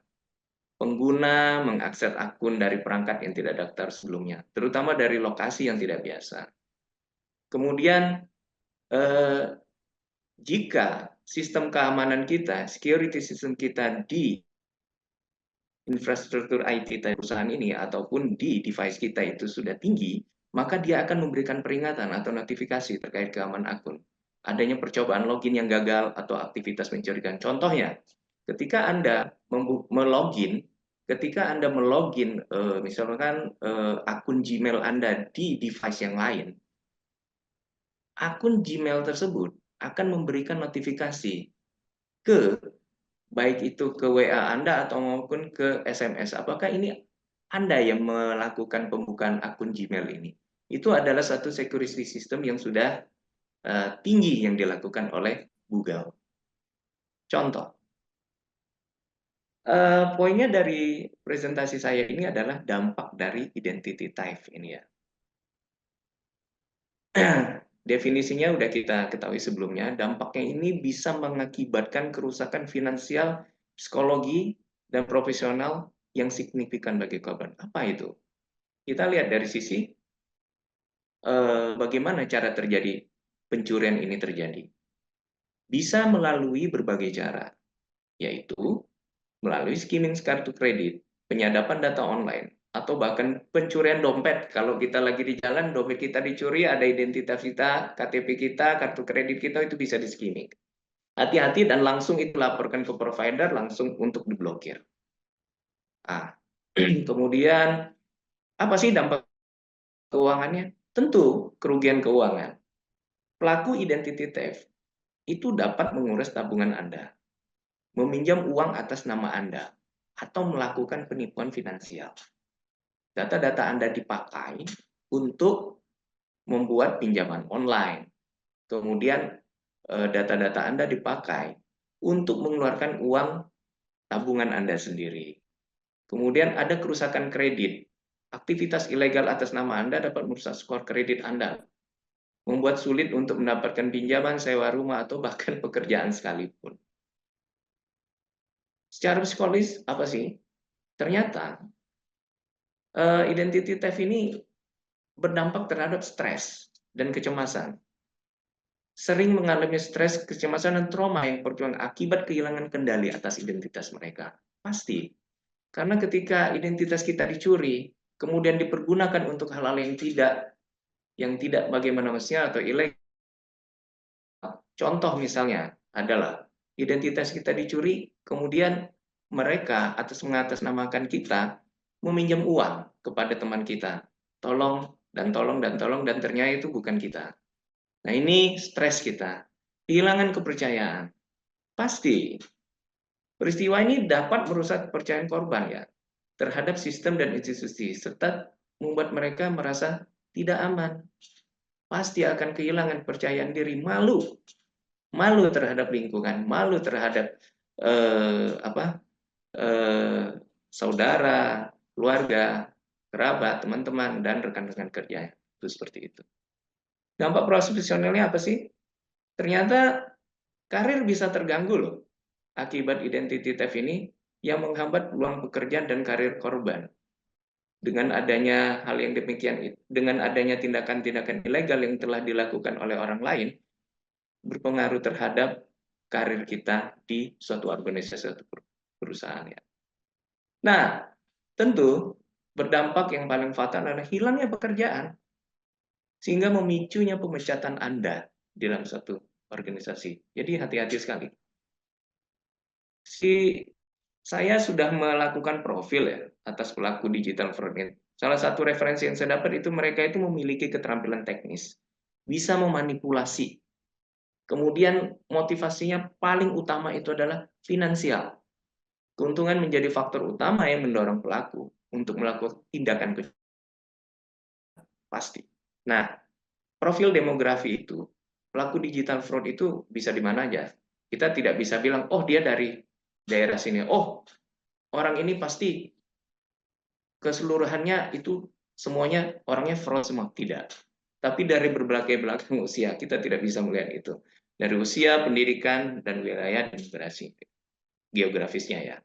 Pengguna mengakses akun dari perangkat yang tidak daftar sebelumnya, terutama dari lokasi yang tidak biasa. Kemudian, jika sistem keamanan kita, security system kita di infrastruktur IT perusahaan ini ataupun di device kita itu sudah tinggi, maka dia akan memberikan peringatan atau notifikasi terkait keamanan akun. Adanya percobaan login yang gagal atau aktivitas mencurigakan. Contohnya, ketika Anda melogin misalkan akun Gmail Anda di device yang lain, akun Gmail tersebut akan memberikan notifikasi ke baik itu ke WA Anda atau maupun ke SMS. Apakah ini Anda yang melakukan pembukaan akun Gmail ini? Itu adalah satu security system yang sudah tinggi yang dilakukan oleh Google. Contoh, poinnya dari presentasi saya ini adalah dampak dari identity theft ini ya. Definisinya udah kita ketahui sebelumnya, dampaknya ini bisa mengakibatkan kerusakan finansial, psikologi, dan profesional yang signifikan bagi korban. Apa itu? Kita lihat dari sisi bagaimana cara terjadi pencurian ini terjadi. Bisa melalui berbagai cara, yaitu melalui skimming kartu kredit, penyadapan data online, atau bahkan pencurian dompet. Kalau kita lagi di jalan, dompet kita dicuri, ada identitas kita, KTP kita, kartu kredit kita, itu bisa di skimming. Hati-hati dan langsung itu laporkan ke provider, langsung untuk diblokir. Kemudian, apa sih dampak keuangannya? Tentu kerugian keuangan. Pelaku identity theft itu dapat menguras tabungan Anda, meminjam uang atas nama Anda, atau melakukan penipuan finansial. Data-data Anda dipakai untuk membuat pinjaman online. Kemudian data-data Anda dipakai untuk mengeluarkan uang tabungan Anda sendiri. Kemudian ada kerusakan kredit. Aktivitas ilegal atas nama Anda dapat merusak skor kredit Anda, membuat sulit untuk mendapatkan pinjaman, sewa rumah, atau bahkan pekerjaan sekalipun. Secara psikologis, apa sih? Ternyata identity theft ini berdampak terhadap stres dan kecemasan. Sering mengalami stres, kecemasan, dan trauma yang berjuang akibat kehilangan kendali atas identitas mereka. Pasti. Karena ketika identitas kita dicuri, kemudian dipergunakan untuk hal-hal yang tidak bagaimana mestinya atau ilegal. Contoh misalnya adalah identitas kita dicuri, kemudian mereka mengatasnamakan kita meminjam uang kepada teman kita. Tolong, dan tolong, dan tolong, dan ternyata itu bukan kita. Nah, ini stres kita. Kehilangan kepercayaan. Pasti. Peristiwa ini dapat merusak kepercayaan korban ya terhadap sistem dan institusi, serta membuat mereka merasa tidak aman. Pasti akan kehilangan kepercayaan diri, malu terhadap lingkungan, malu terhadap saudara, keluarga, kerabat, teman-teman, dan rekan-rekan kerja. Itu seperti itu. Dampak profesionalnya apa sih? Ternyata karir bisa terganggu loh akibat identity theft ini yang menghambat peluang pekerjaan dan karir korban. Dengan adanya hal yang demikian, dengan adanya tindakan-tindakan ilegal yang telah dilakukan oleh orang lain, berpengaruh terhadap karir kita di suatu organisasi atau perusahaan. Ya. Nah, tentu berdampak yang paling fatal adalah hilangnya pekerjaan, sehingga memicunya pemecatan Anda dalam satu organisasi. Jadi hati-hati sekali. Saya sudah melakukan profil ya atas pelaku digital fraud ini. Salah satu referensi yang saya dapat itu mereka itu memiliki keterampilan teknis, bisa memanipulasi. Kemudian motivasinya paling utama itu adalah finansial. Keuntungan menjadi faktor utama yang mendorong pelaku untuk melakukan tindakan kejahatan. Pasti. Nah, profil demografi itu, pelaku digital fraud itu bisa di mana aja. Kita tidak bisa bilang, oh dia dari daerah sini, oh orang ini pasti keseluruhannya itu semuanya orangnya fraud semua. Tidak. Tapi dari berbagai belakang usia, kita tidak bisa melihat itu. Dari usia, pendidikan, dan wilayah dan geografisnya ya.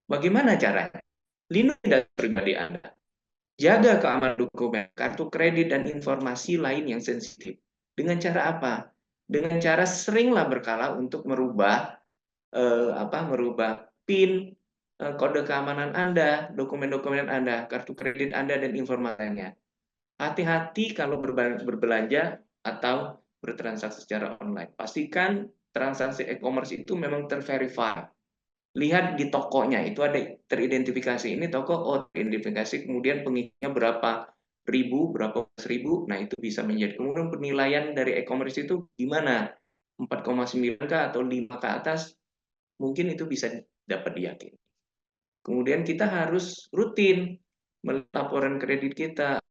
Bagaimana caranya? Lindungi data pribadi Anda. Jaga keamanan dokumen, kartu kredit, dan informasi lain yang sensitif. Dengan cara apa? Dengan cara seringlah berkala untuk merubah PIN, kode keamanan Anda, dokumen-dokumen Anda, kartu kredit Anda, dan informasinya. Hati-hati kalau berbelanja atau bertransaksi secara online. Pastikan transaksi e-commerce itu memang terverify. Lihat di tokonya, itu ada teridentifikasi. Ini toko, oh teridentifikasi, kemudian pengikutnya berapa ribu, nah itu bisa menjadi. Kemudian penilaian dari e-commerce itu gimana? 4,9 atau 5 ke atas, mungkin itu bisa dapat diyakini. Kemudian kita harus rutin melaporan kredit kita,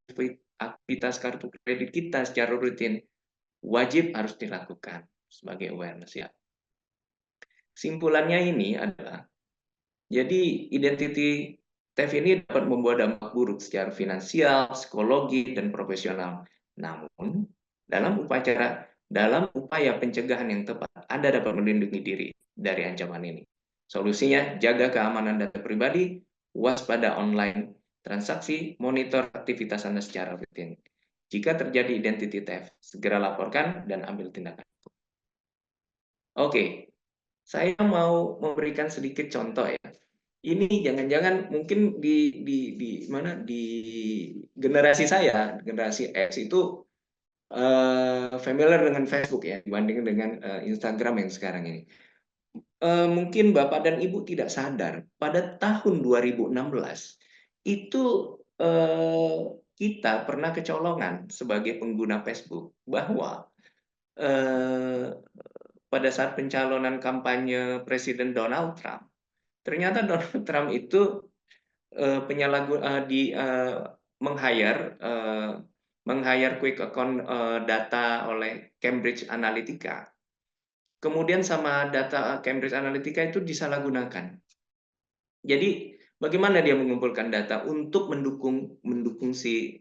aktivitas kartu kredit kita secara rutin. Wajib harus dilakukan sebagai awareness ya. Kesimpulannya ini adalah, jadi identity theft ini dapat membawa dampak buruk secara finansial, psikologi, dan profesional. Namun, dalam upaya pencegahan yang tepat, Anda dapat melindungi diri dari ancaman ini. Solusinya, jaga keamanan data pribadi, waspada online transaksi, monitor aktivitas Anda secara rutin. Jika terjadi identity theft, segera laporkan dan ambil tindakan. Oke, saya mau memberikan sedikit contoh ya. Ini jangan-jangan mungkin di generasi saya, generasi X itu familiar dengan Facebook ya dibanding dengan Instagram yang sekarang ini. Mungkin Bapak dan Ibu tidak sadar, pada tahun 2016 itu kita pernah kecolongan sebagai pengguna Facebook bahwa pada saat pencalonan kampanye Presiden Donald Trump, ternyata Donald Trump itu meng-hire quick account data oleh Cambridge Analytica. Kemudian sama data Cambridge Analytica itu disalahgunakan. Jadi bagaimana dia mengumpulkan data untuk mendukung si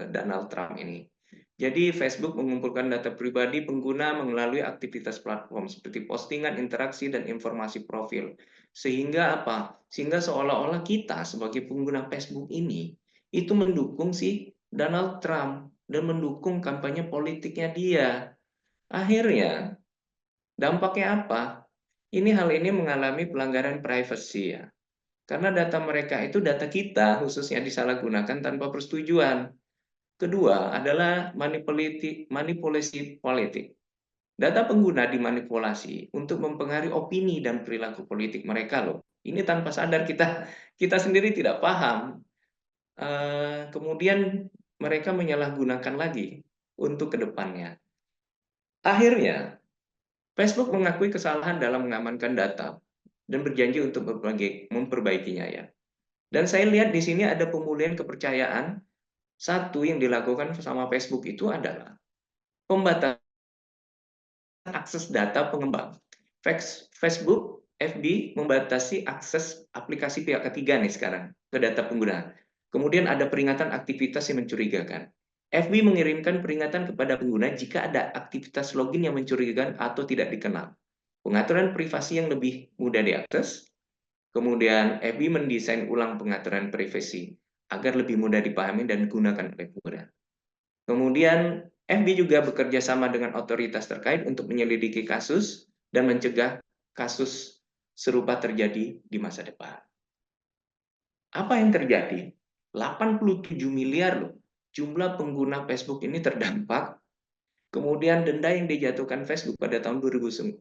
Donald Trump ini? Jadi Facebook mengumpulkan data pribadi pengguna melalui aktivitas platform seperti postingan, interaksi, dan informasi profil. Sehingga apa? Sehingga seolah-olah kita sebagai pengguna Facebook ini itu mendukung si Donald Trump dan mendukung kampanye politiknya dia. Akhirnya dampaknya apa? Hal ini mengalami pelanggaran privacy ya. Karena data mereka itu data kita, khususnya disalahgunakan tanpa persetujuan. Kedua adalah manipulasi politik. Data pengguna dimanipulasi untuk mempengaruhi opini dan perilaku politik mereka loh. Ini tanpa sadar kita sendiri tidak paham. Kemudian mereka menyalahgunakan lagi untuk kedepannya. Akhirnya, Facebook mengakui kesalahan dalam mengamankan data dan berjanji untuk memperbaikinya ya. Dan saya lihat di sini ada pemulihan kepercayaan. Satu yang dilakukan sama Facebook itu adalah pembatasan akses data pengembang. Facebook, FB membatasi akses aplikasi pihak ketiga nih sekarang ke data pengguna. Kemudian ada peringatan aktivitas yang mencurigakan. FB mengirimkan peringatan kepada pengguna jika ada aktivitas login yang mencurigakan atau tidak dikenal. Pengaturan privasi yang lebih mudah diakses. Kemudian FB mendesain ulang pengaturan privasi agar lebih mudah dipahami dan digunakan oleh pengguna. Kemudian FB juga bekerja sama dengan otoritas terkait untuk menyelidiki kasus dan mencegah kasus serupa terjadi di masa depan. Apa yang terjadi? 87 miliar loh jumlah pengguna Facebook ini terdampak. Kemudian denda yang dijatuhkan Facebook pada tahun 2009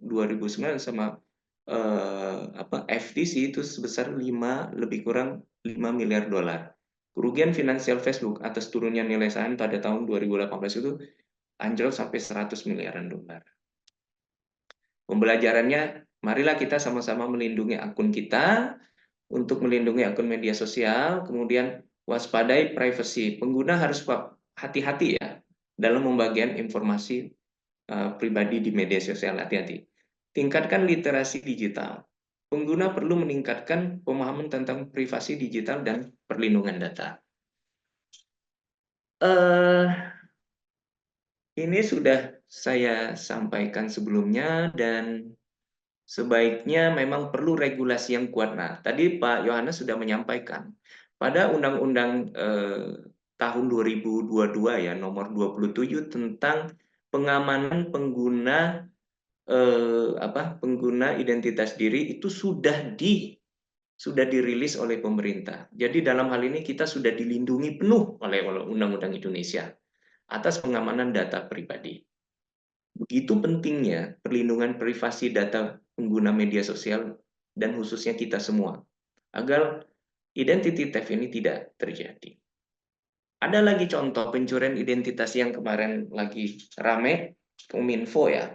sama FTC itu sebesar lebih kurang 5 miliar dolar. Kerugian finansial Facebook atas turunnya nilai saham pada tahun 2018 itu anjlok sampai 100 miliaran dolar. Pembelajarannya, marilah kita sama-sama melindungi akun kita, untuk melindungi akun media sosial, kemudian waspadai privasi. Pengguna harus hati-hati ya dalam pembagian informasi pribadi di media sosial, hati-hati. Tingkatkan literasi digital. Pengguna perlu meningkatkan pemahaman tentang privasi digital dan perlindungan data. Ini sudah saya sampaikan sebelumnya dan sebaiknya memang perlu regulasi yang kuat. Nah, tadi Pak Yohanes sudah menyampaikan pada Undang-Undang tahun 2022 ya nomor 27 tentang pengamanan pengguna pengguna identitas diri itu sudah dirilis oleh pemerintah. Jadi dalam hal ini kita sudah dilindungi penuh oleh Undang-Undang Indonesia atas pengamanan data pribadi. Begitu pentingnya perlindungan privasi data pengguna media sosial dan khususnya kita semua agar identity theft ini tidak terjadi. Ada lagi contoh pencurian identitas yang kemarin lagi rame, Kominfo ya.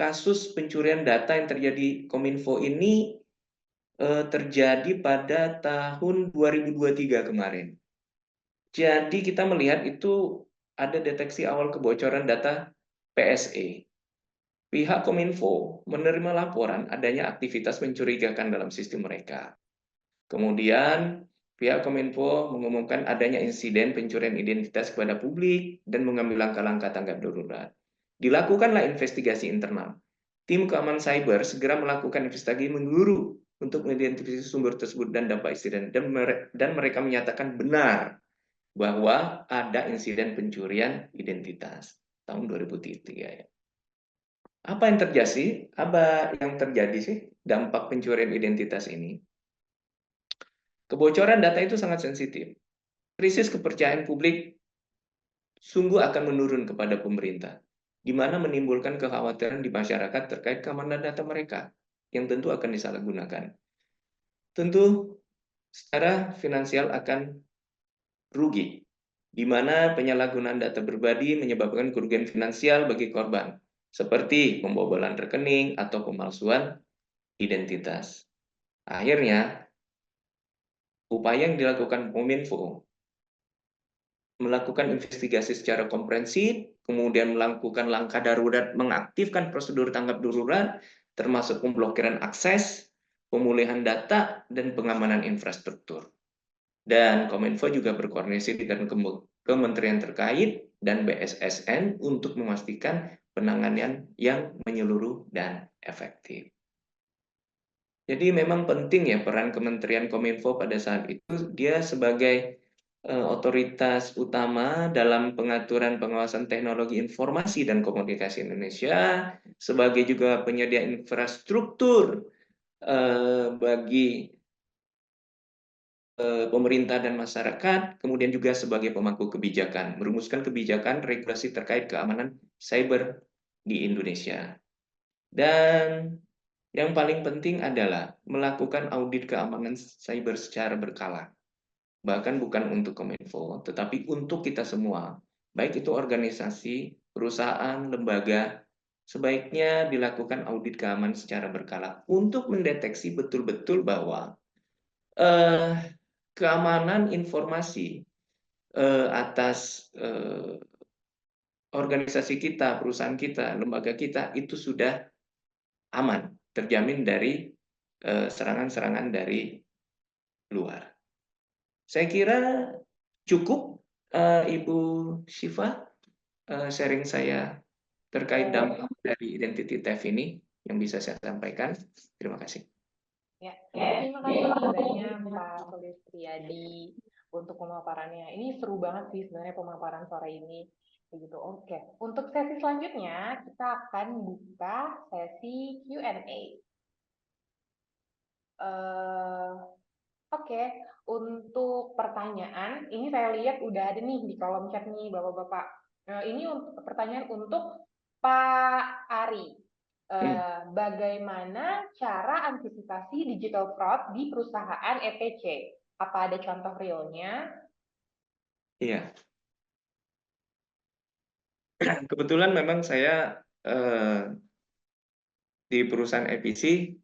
Kasus pencurian data yang terjadi Kominfo ini terjadi pada tahun 2023 kemarin. Jadi kita melihat itu ada deteksi awal kebocoran data PSE. Pihak Kominfo menerima laporan adanya aktivitas mencurigakan dalam sistem mereka. Kemudian pihak Kominfo mengumumkan adanya insiden pencurian identitas kepada publik dan mengambil langkah-langkah tanggap darurat. Dilakukanlah investigasi internal. Tim keamanan cyber segera melakukan investigasi menyeluruh untuk mengidentifikasi sumber tersebut dan dampak insiden, dan mereka menyatakan benar bahwa ada insiden pencurian identitas tahun 2003 ya. Apa yang terjadi sih dampak pencurian identitas ini? Kebocoran data itu sangat sensitif. Krisis kepercayaan publik sungguh akan menurun kepada pemerintah, di mana menimbulkan kekhawatiran di masyarakat terkait keamanan data mereka yang tentu akan disalahgunakan. Tentu secara finansial akan rugi di mana penyalahgunaan data pribadi menyebabkan kerugian finansial bagi korban, seperti pembobolan rekening atau pemalsuan identitas. Akhirnya, upaya yang dilakukan Kominfo melakukan investigasi secara komprehensif, kemudian melakukan langkah darurat mengaktifkan prosedur tanggap darurat, termasuk pemblokiran akses, pemulihan data, dan pengamanan infrastruktur. Dan Kominfo juga berkoordinasi dengan kementerian terkait dan BSSN untuk memastikan penanganan yang menyeluruh dan efektif. Jadi memang penting ya peran Kementerian Kominfo pada saat itu, dia sebagai otoritas utama dalam pengaturan pengawasan teknologi informasi dan komunikasi Indonesia, sebagai juga penyedia infrastruktur bagi pemerintah dan masyarakat, kemudian juga sebagai pemangku kebijakan, merumuskan kebijakan regulasi terkait keamanan cyber di Indonesia. Dan yang paling penting adalah melakukan audit keamanan cyber secara berkala. Bahkan bukan untuk Kominfo, tetapi untuk kita semua, baik itu organisasi, perusahaan, lembaga, sebaiknya dilakukan audit keamanan secara berkala untuk mendeteksi betul-betul bahwa keamanan informasi atas organisasi kita, perusahaan kita, lembaga kita itu sudah aman, terjamin dari serangan-serangan dari luar. Saya kira cukup, Ibu Syifa, sharing saya terkait dampak dari identity theft ini yang bisa saya sampaikan. Terima kasih. Ya, terima kasih banyak Pak Sulis Priadi untuk pemaparannya. Ini seru banget sih sebenarnya pemaparan sore ini. Begitu. Oke, untuk sesi selanjutnya kita akan buka sesi Q&A. Oke, untuk pertanyaan, ini saya lihat udah ada nih di kolom chat nih Bapak-Bapak. Ini pertanyaan untuk Pak Ari. Bagaimana cara antisipasi digital fraud di perusahaan EPC? Apa ada contoh realnya? Iya. Kebetulan memang saya di perusahaan EPC,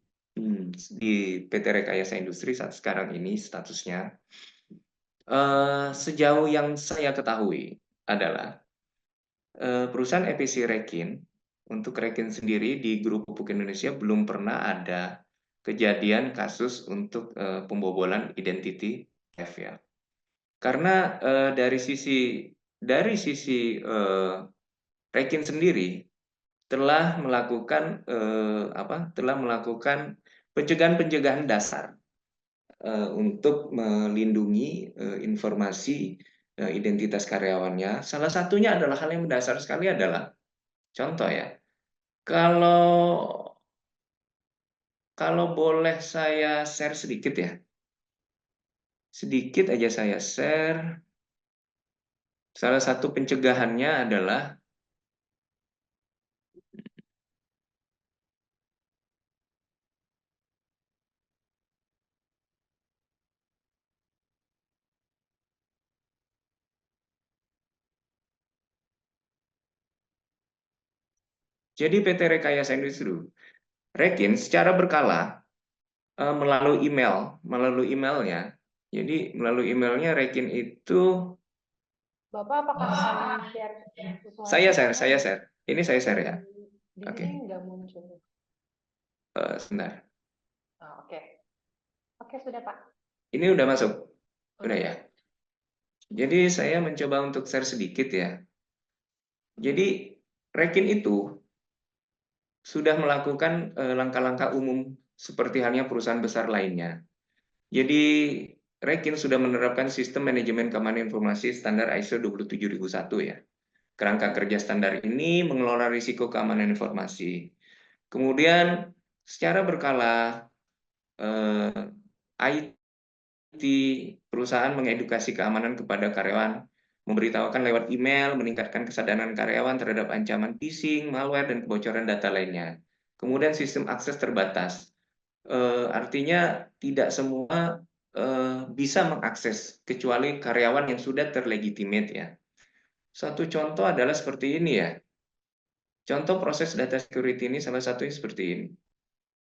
di PT Rekayasa Industri saat sekarang ini statusnya, sejauh yang saya ketahui adalah perusahaan EPC Rekin, untuk Rekin sendiri di grup pupuk Indonesia belum pernah ada kejadian kasus untuk pembobolan identity theft ya. Karena dari sisi Rekin sendiri telah melakukan pencegahan dasar untuk melindungi informasi identitas karyawannya. Salah satunya adalah hal yang mendasar sekali adalah contoh ya, kalau boleh saya share sedikit ya, sedikit aja saya share. Salah satu pencegahannya adalah jadi PT Rekayasa Industri Rekin secara berkala melalui emailnya. Jadi melalui emailnya Rekin itu Bapak apakah akan share sesuatu? saya share. Ini saya share ya. Di Oke. sini nggak muncul. Sebentar. Oke. Oke, sudah Pak. Ini udah masuk. Udah ya. Jadi saya mencoba untuk share sedikit ya. Jadi Rekin itu sudah melakukan langkah-langkah umum seperti halnya perusahaan besar lainnya. Jadi Rekin sudah menerapkan sistem manajemen keamanan informasi standar ISO 27001 ya. Kerangka kerja standar ini mengelola risiko keamanan informasi. Kemudian secara berkala IT perusahaan mengedukasi keamanan kepada karyawan, memberitahukan lewat email, meningkatkan kesadaran karyawan terhadap ancaman phishing, malware, dan kebocoran data lainnya. Kemudian sistem akses terbatas. Artinya tidak semua bisa mengakses kecuali karyawan yang sudah terlegitimate ya. Satu contoh adalah seperti ini ya. Contoh proses data security ini salah satunya seperti ini.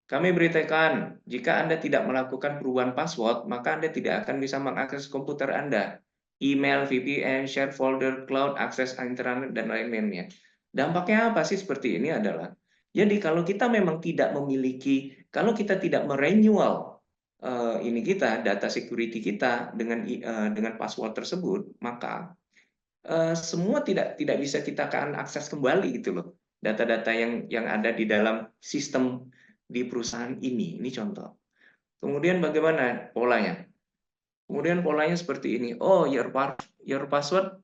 Kami beritakan, jika Anda tidak melakukan perubahan password, maka Anda tidak akan bisa mengakses komputer Anda. Email, VPN, share folder, cloud, akses internet, dan lain-lainnya. Dampaknya apa sih seperti ini adalah, jadi kalau kita memang tidak memiliki, kalau kita tidak merenewal ini kita, data security kita dengan password tersebut, maka semua tidak bisa kita akan akses kembali gitu loh, data-data yang ada di dalam sistem di perusahaan ini. Ini contoh. Kemudian bagaimana polanya? Kemudian polanya seperti ini. Oh, your password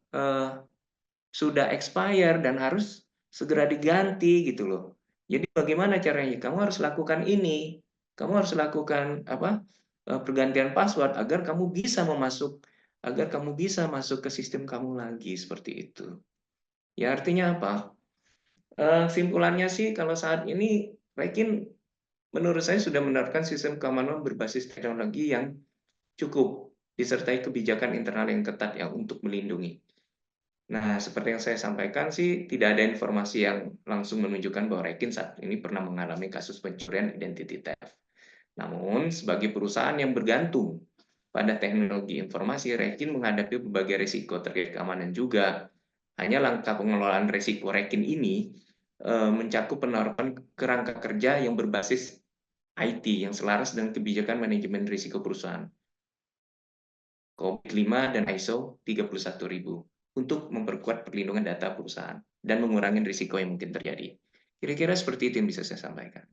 sudah expire dan harus segera diganti gitu loh. Jadi bagaimana caranya? Kamu harus lakukan ini. Kamu harus lakukan apa? Pergantian password agar kamu bisa masuk ke sistem kamu lagi seperti itu. Ya artinya apa? Simpulannya sih kalau saat ini Rekin menurut saya sudah menerapkan sistem keamanan berbasis teknologi yang cukup disertai kebijakan internal yang ketat ya untuk melindungi. Nah, seperti yang saya sampaikan sih, tidak ada informasi yang langsung menunjukkan bahwa Rekin saat ini pernah mengalami kasus pencurian identity theft. Namun, sebagai perusahaan yang bergantung pada teknologi informasi, Rekin menghadapi berbagai risiko terkait keamanan juga. Hanya langkah pengelolaan risiko Rekin ini mencakup penerapan kerangka kerja yang berbasis IT yang selaras dengan kebijakan manajemen risiko perusahaan. COVID 5 dan ISO 31000 untuk memperkuat perlindungan data perusahaan dan mengurangi risiko yang mungkin terjadi. Kira-kira seperti itu yang bisa saya sampaikan.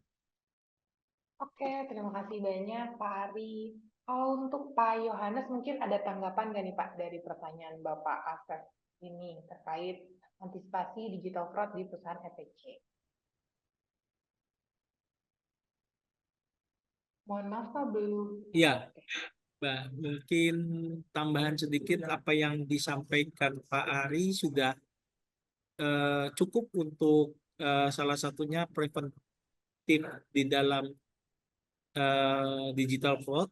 Oke, terima kasih banyak Pak Ari. Kalau untuk Pak Yohanes mungkin ada tanggapan nggak nih Pak dari pertanyaan Bapak Asep ini terkait antisipasi digital fraud di perusahaan EPC? Mohon maaf Pak, belum. Ya, Mbak, mungkin tambahan sedikit apa yang disampaikan Pak Ari sudah cukup untuk salah satunya preventif di dalam digital fraud.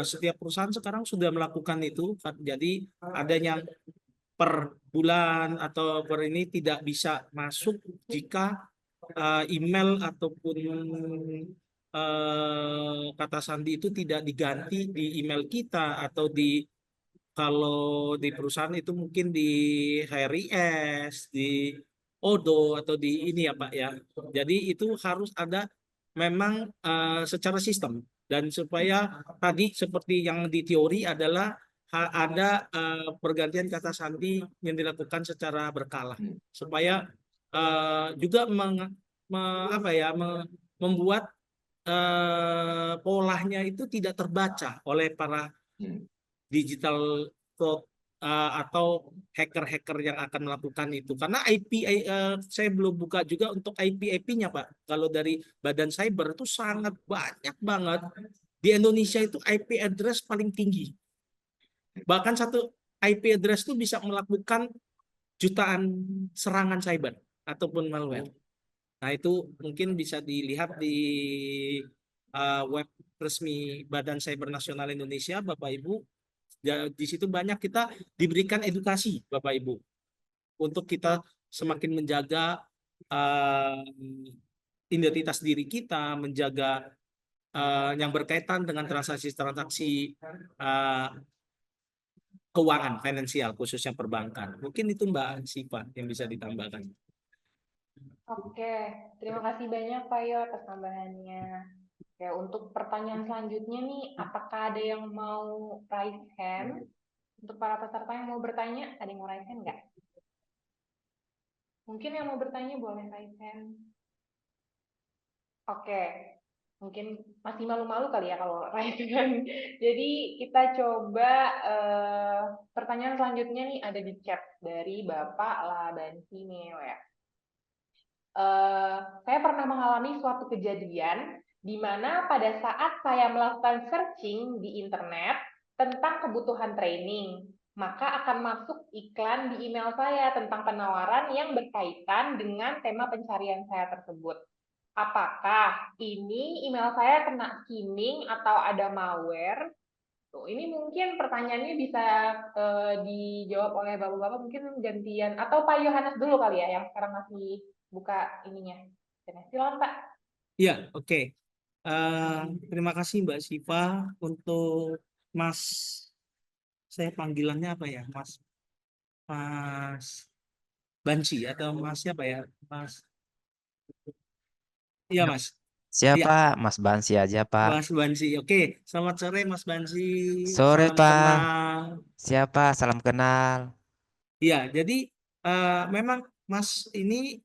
Setiap perusahaan sekarang sudah melakukan itu, jadi adanya per bulan atau per ini tidak bisa masuk jika email ataupun kata sandi itu tidak diganti di email kita atau di kalau di perusahaan itu mungkin di HRIS, di Odo atau di ini ya Pak ya. Jadi itu harus ada memang secara sistem dan supaya tadi seperti yang di teori adalah ada pergantian kata sandi yang dilakukan secara berkala supaya juga membuat polanya itu tidak terbaca oleh para digital fraud atau hacker-hacker yang akan melakukan itu. Karena IP saya belum buka juga untuk IP-nya Pak. Kalau dari Badan Cyber itu sangat banyak banget. Di Indonesia itu IP address paling tinggi. Bahkan satu IP address itu bisa melakukan jutaan serangan cyber ataupun malware. Nah, itu mungkin bisa dilihat di web resmi Badan Cyber Nasional Indonesia, Bapak Ibu. Di situ banyak kita diberikan edukasi, Bapak Ibu, untuk kita semakin menjaga identitas diri kita, menjaga yang berkaitan dengan transaksi-transaksi keuangan, finansial, khususnya perbankan. Mungkin itu Mbak Siva yang bisa ditambahkan. Oke, terima kasih banyak Pak Yo atas tambahannya. Oke, untuk pertanyaan selanjutnya nih, apakah ada yang mau raise hand? Untuk para peserta yang mau bertanya, ada yang mau raise hand nggak? Mungkin yang mau bertanya boleh raise hand. Oke, mungkin masih malu-malu kali ya kalau raise hand. Jadi kita coba pertanyaan selanjutnya nih ada di chat dari Bapak Labansi Neo ya. Saya pernah mengalami suatu kejadian di mana pada saat saya melakukan searching di internet tentang kebutuhan training, maka akan masuk iklan di email saya tentang penawaran yang berkaitan dengan tema pencarian saya tersebut. Apakah ini email saya kena skimming atau ada malware? Tuh, ini mungkin pertanyaannya bisa dijawab oleh Bapak-Bapak, mungkin gantian, atau Pak Yohanes dulu kali ya, yang sekarang masih buka ininya. Silakan Pak. Iya, oke. Terima kasih Mbak Siva untuk Mas, saya panggilannya apa ya, Mas Banci atau Mas siapa ya, Mas? Iya Mas. Iya, Siapa? Mas Bansi aja, Pak. Mas Banci. Oke, selamat sore Mas Banci. Sore, Salam Pak. kenal. Siapa? Salam kenal. Iya, jadi memang Mas ini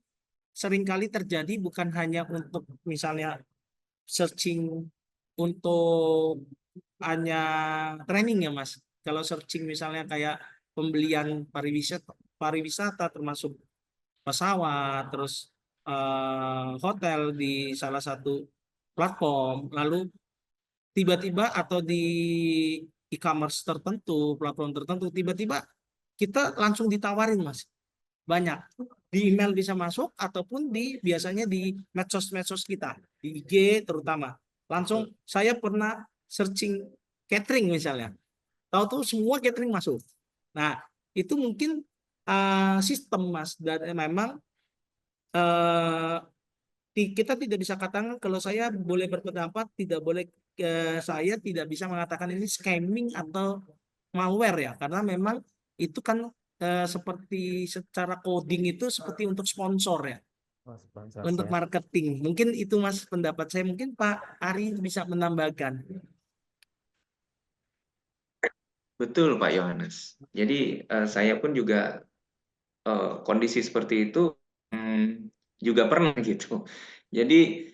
seringkali terjadi bukan hanya untuk misalnya searching untuk hanya training ya Mas. Kalau searching misalnya kayak pembelian pariwisata termasuk pesawat, terus hotel di salah satu platform, lalu tiba-tiba atau di e-commerce tertentu, platform tertentu, tiba-tiba kita langsung ditawarin Mas. Banyak. Di email bisa masuk ataupun biasanya di medsos-medsos kita, di IG terutama. Langsung saya pernah searching catering misalnya. Tahu tuh semua catering masuk. Nah, itu mungkin sistem Mas, dan memang eh, kita tidak bisa katakan, kalau saya boleh berpendapat, tidak boleh, saya tidak bisa mengatakan ini scamming atau malware ya, karena memang itu kan seperti secara coding itu seperti untuk sponsor ya, Oh, sponsor untuk siap. marketing. Mungkin itu Mas pendapat saya. Mungkin Pak Ari bisa menambahkan. Betul Pak Yohanes. Jadi saya pun juga kondisi seperti itu juga pernah gitu. Jadi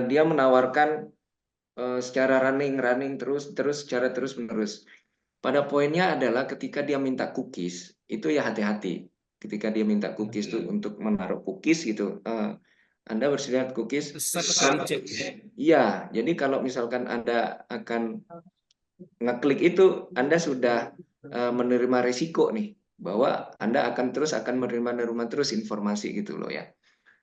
dia menawarkan secara running terus secara terus menerus. Pada poinnya adalah ketika dia minta cookies itu ya hati-hati. Ketika dia minta cookies itu untuk menaruh cookies gitu, Anda bersedia cookies? Accept atau reject. Iya. Jadi kalau misalkan Anda akan ngeklik itu, Anda sudah menerima risiko nih bahwa Anda akan menerima terus informasi gitu loh ya.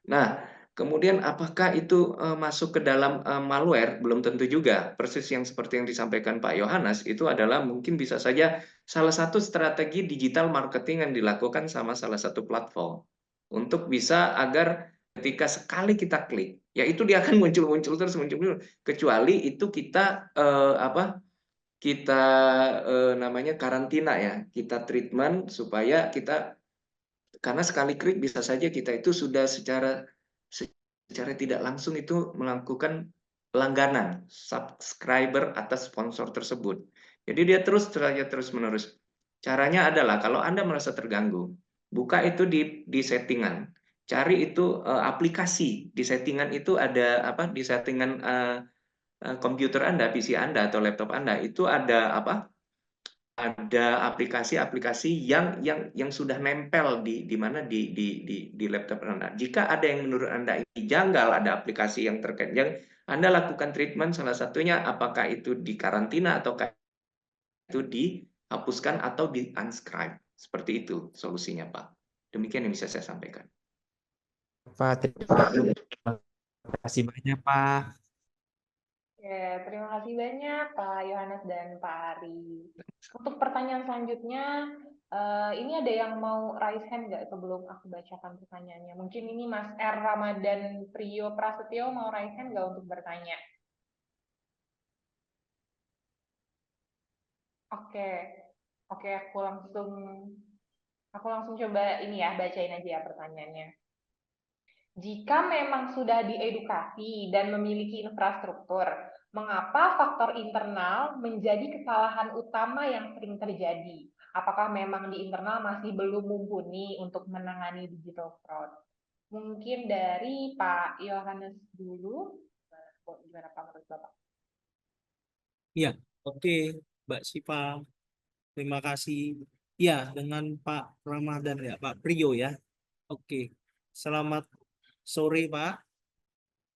Nah, kemudian apakah itu masuk ke dalam malware? Belum tentu juga. Persis yang seperti yang disampaikan Pak Yohanes, itu adalah mungkin bisa saja salah satu strategi digital marketing yang dilakukan sama salah satu platform. Untuk bisa agar ketika sekali kita klik, ya itu dia akan muncul terus. Kecuali itu kita kita namanya karantina ya, kita treatment supaya kita, karena sekali klik bisa saja kita itu sudah secara tidak langsung itu melakukan langganan subscriber atas sponsor tersebut. Jadi dia terus menerus. Caranya adalah kalau Anda merasa terganggu, buka itu di settingan. Cari itu aplikasi di settingan, itu ada apa di settingan komputer Anda, PC Anda atau laptop Anda, itu ada apa? Ada aplikasi-aplikasi yang sudah nempel di mana di laptop Anda. Jika ada yang menurut Anda ini janggal, ada aplikasi yang terkait yang Anda lakukan treatment, salah satunya apakah itu di karantina atau itu dihapuskan atau di unscribe. Seperti itu solusinya, Pak. Demikian yang bisa saya sampaikan. Pak, terima kasih banyak, Pak. Ya, terima kasih banyak Pak Yohanes dan Pak Ari. Untuk pertanyaan selanjutnya, ini ada yang mau raise hand nggak sebelum aku bacakan pertanyaannya? Mungkin ini Mas R. Ramadan Priyo Prasetyo mau raise hand nggak untuk bertanya? Oke, oke, aku langsung coba ini ya, bacain aja ya pertanyaannya. Jika memang sudah diedukasi dan memiliki infrastruktur, mengapa faktor internal menjadi kesalahan utama yang sering terjadi? Apakah memang di internal masih belum mumpuni untuk menangani digital fraud? Mungkin dari Pak Yohanes dulu. Gimana Pak menurut Bapak? Ya, oke, Mbak Siva. Terima kasih. Ya, dengan Pak Ramadan ya, Pak Priyo ya. Oke, selamat sore Pak.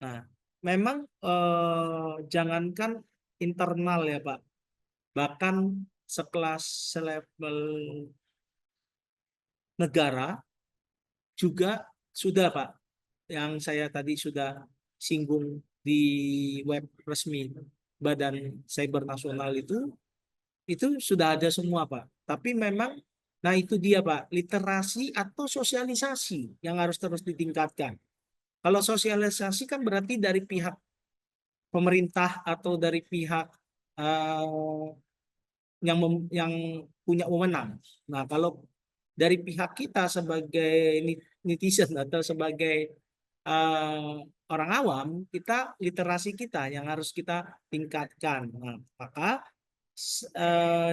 Nah, memang jangankan internal ya Pak, bahkan sekelas selevel negara juga sudah Pak, yang saya tadi sudah singgung di web resmi Badan Cyber Nasional itu Itu sudah ada semua, Pak. Tapi memang, nah itu dia, Pak, literasi atau sosialisasi yang harus terus ditingkatkan. Kalau sosialisasi kan berarti dari pihak pemerintah atau dari pihak eh, yang punya wewenang. Nah, kalau dari pihak kita sebagai netizen atau sebagai eh, orang awam, kita literasi kita yang harus kita tingkatkan. Nah, maka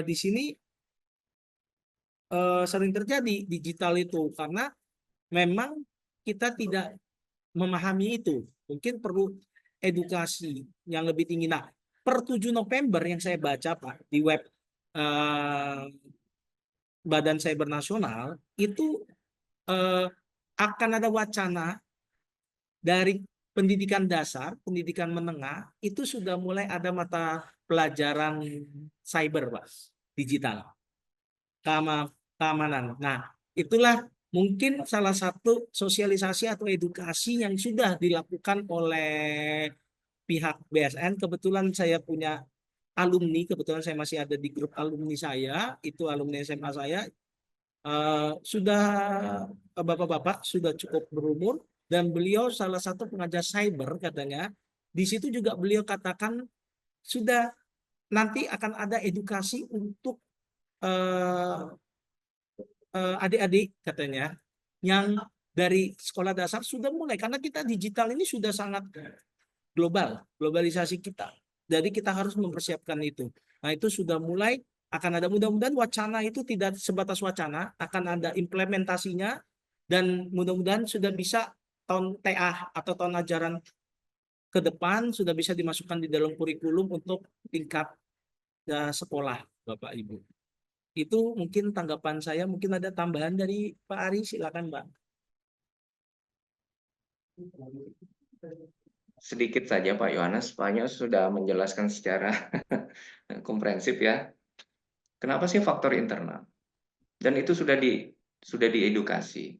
di sini sering terjadi digital itu karena memang kita tidak memahami itu. Mungkin perlu edukasi yang lebih tinggi. Nah, per 7 November yang saya baca, Pak, di web eh, Badan Cyber Nasional, itu eh, akan ada wacana dari pendidikan dasar, pendidikan menengah, itu sudah mulai ada mata pelajaran cyber, Pak, digital, keamanan. Nah, itulah mungkin salah satu sosialisasi atau edukasi yang sudah dilakukan oleh pihak BSN. Kebetulan saya punya alumni, kebetulan saya masih ada di grup alumni saya, itu alumni SMA saya, sudah bapak-bapak sudah cukup berumur dan beliau salah satu pengajar cyber katanya. Di situ juga beliau katakan sudah nanti akan ada edukasi untuk adik-adik katanya yang dari sekolah dasar sudah mulai karena kita digital ini sudah sangat globalisasi kita. Jadi kita harus mempersiapkan itu. Nah, itu sudah mulai akan ada, mudah-mudahan wacana itu tidak sebatas wacana, akan ada implementasinya dan mudah-mudahan sudah bisa tahun TA atau tahun ajaran ke depan sudah bisa dimasukkan di dalam kurikulum untuk tingkat sekolah, Bapak Ibu. Itu mungkin tanggapan saya, mungkin ada tambahan dari Pak Ari, silakan, Pak. Sedikit saja Pak Yohanes, Pak Yohanes sudah menjelaskan secara komprehensif ya. Kenapa sih faktor internal? Dan itu sudah diedukasi.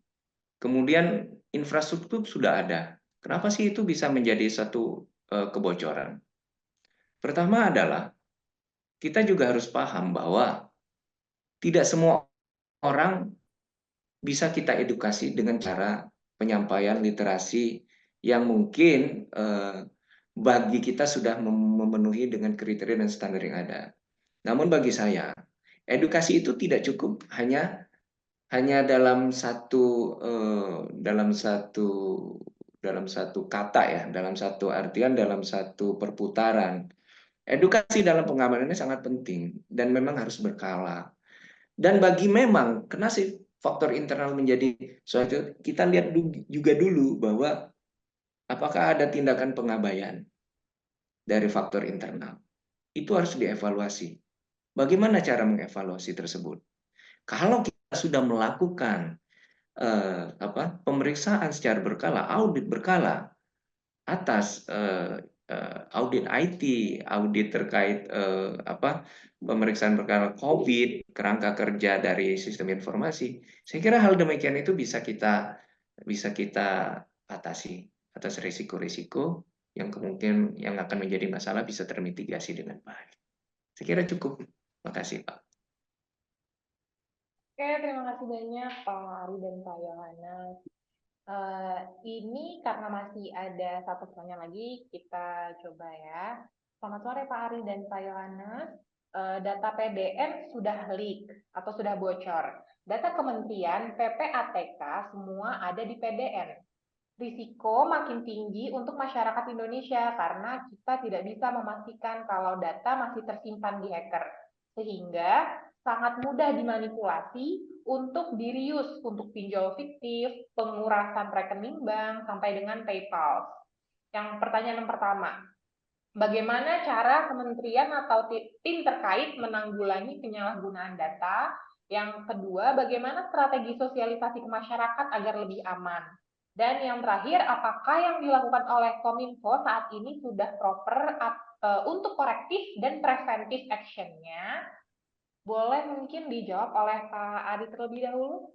Kemudian infrastruktur sudah ada. Kenapa sih itu bisa menjadi satu kebocoran? Pertama adalah kita juga harus paham bahwa tidak semua orang bisa kita edukasi dengan cara penyampaian literasi yang mungkin bagi kita sudah memenuhi dengan kriteria dan standar yang ada. Namun bagi saya, edukasi itu tidak cukup hanya dalam satu kata ya, dalam satu artian, dalam satu perputaran. Edukasi dalam pengamanannya sangat penting dan memang harus berkala. Dan bagi memang kena sih faktor internal menjadi suatu, kita lihat juga dulu bahwa apakah ada tindakan pengabaian dari faktor internal. Itu harus dievaluasi. Bagaimana cara mengevaluasi tersebut? Kalau kita sudah melakukan pemeriksaan secara berkala, audit berkala atas audit IT, audit terkait pemeriksaan perkara COVID, kerangka kerja dari sistem informasi. Saya kira hal demikian itu bisa kita atasi atas risiko-risiko yang kemungkinan yang akan menjadi masalah bisa termitigasi dengan baik. Saya kira cukup. Terima kasih, Pak. Oke, terima kasih banyak Pak Ari dan Pak Yohanes. Ini karena masih ada satu pertanyaan lagi, kita coba ya. Selamat sore Pak Ari dan Pak Yohanes. Data PDN sudah leak atau sudah bocor. Data Kementerian PPATK semua ada di PDN. Risiko makin tinggi untuk masyarakat Indonesia karena kita tidak bisa memastikan kalau data masih tersimpan di hacker. Sehingga sangat mudah dimanipulasi untuk di-reuse untuk pinjol fiktif, pengurasan rekening bank, sampai dengan PayPal. Yang pertanyaan yang pertama, bagaimana cara kementerian atau tim terkait menanggulangi penyalahgunaan data? Yang kedua, bagaimana strategi sosialisasi ke masyarakat agar lebih aman? Dan yang terakhir, apakah yang dilakukan oleh Kominfo saat ini sudah proper untuk korektif dan preventif action-nya? Boleh mungkin dijawab oleh Pak Adi terlebih dahulu?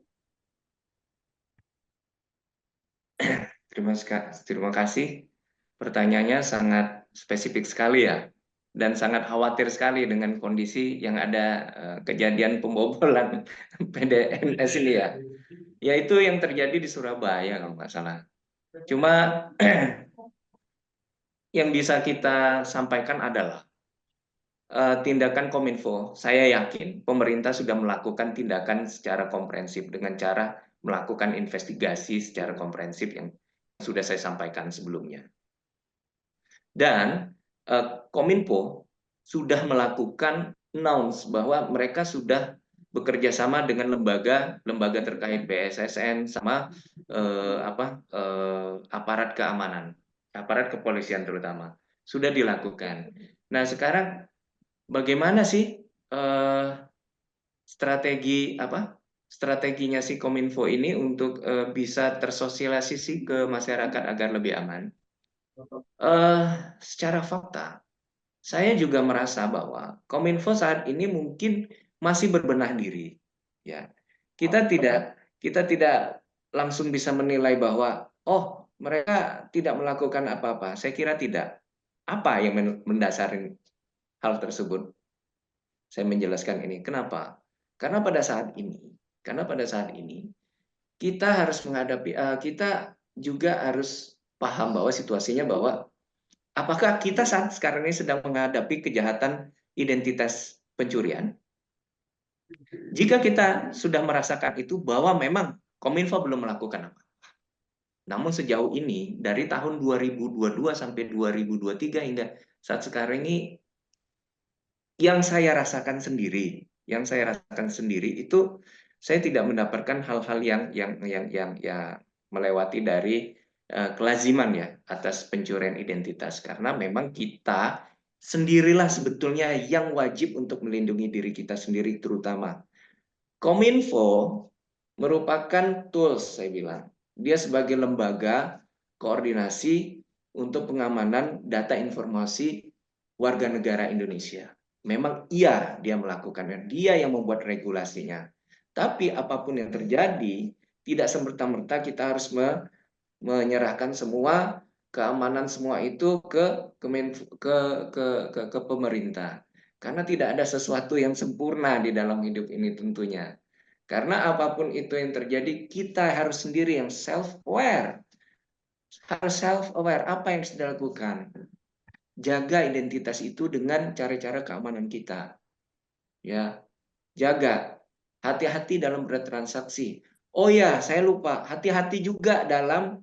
Terima kasih. Pertanyaannya sangat spesifik sekali ya. dan sangat khawatir sekali dengan kondisi yang ada kejadian pembobolan PDNS ini ya. Yaitu yang terjadi di Surabaya kalau nggak salah. Cuma yang bisa kita sampaikan adalah tindakan Kominfo. Saya yakin pemerintah sudah melakukan tindakan secara komprehensif dengan cara melakukan investigasi secara komprehensif yang sudah saya sampaikan sebelumnya. Dan Kominfo sudah melakukan announce bahwa mereka sudah bekerja sama dengan lembaga terkait BSSN sama aparat keamanan, aparat kepolisian terutama sudah dilakukan. Nah sekarang bagaimana sih strateginya si Kominfo ini untuk bisa tersosialisasi ke masyarakat agar lebih aman? Secara fakta, saya juga merasa bahwa Kominfo saat ini mungkin masih berbenah diri. Ya, kita tidak langsung bisa menilai bahwa mereka tidak melakukan apa-apa. Saya kira tidak. Apa yang mendasari hal tersebut? Saya menjelaskan ini. Kenapa? Karena pada saat ini kita harus menghadapi, kita juga harus paham bahwa situasinya bahwa apakah kita saat sekarang ini sedang menghadapi kejahatan identitas pencurian? Jika kita sudah merasakan itu bahwa memang Kominfo belum melakukan apa. Namun sejauh ini dari tahun 2022 sampai 2023 hingga saat sekarang ini yang saya rasakan sendiri itu saya tidak mendapatkan hal-hal yang melewati dari kelaziman ya atas pencurian identitas karena memang kita sendirilah sebetulnya yang wajib untuk melindungi diri kita sendiri terutama. Kominfo merupakan tools saya bilang. Dia sebagai lembaga koordinasi untuk pengamanan data informasi warga negara Indonesia. Memang dia melakukannya, dia yang membuat regulasinya. Tapi apapun yang terjadi, tidak semerta-merta kita harus menyerahkan semua keamanan semua itu ke pemerintah. Karena tidak ada sesuatu yang sempurna di dalam hidup ini tentunya. Karena apapun itu yang terjadi, kita harus sendiri yang self-aware. Harus self-aware apa yang sudah dilakukan. Jaga identitas itu dengan cara-cara keamanan kita. Ya, jaga. Hati-hati dalam bertransaksi. Oh ya, saya lupa. Hati-hati juga dalam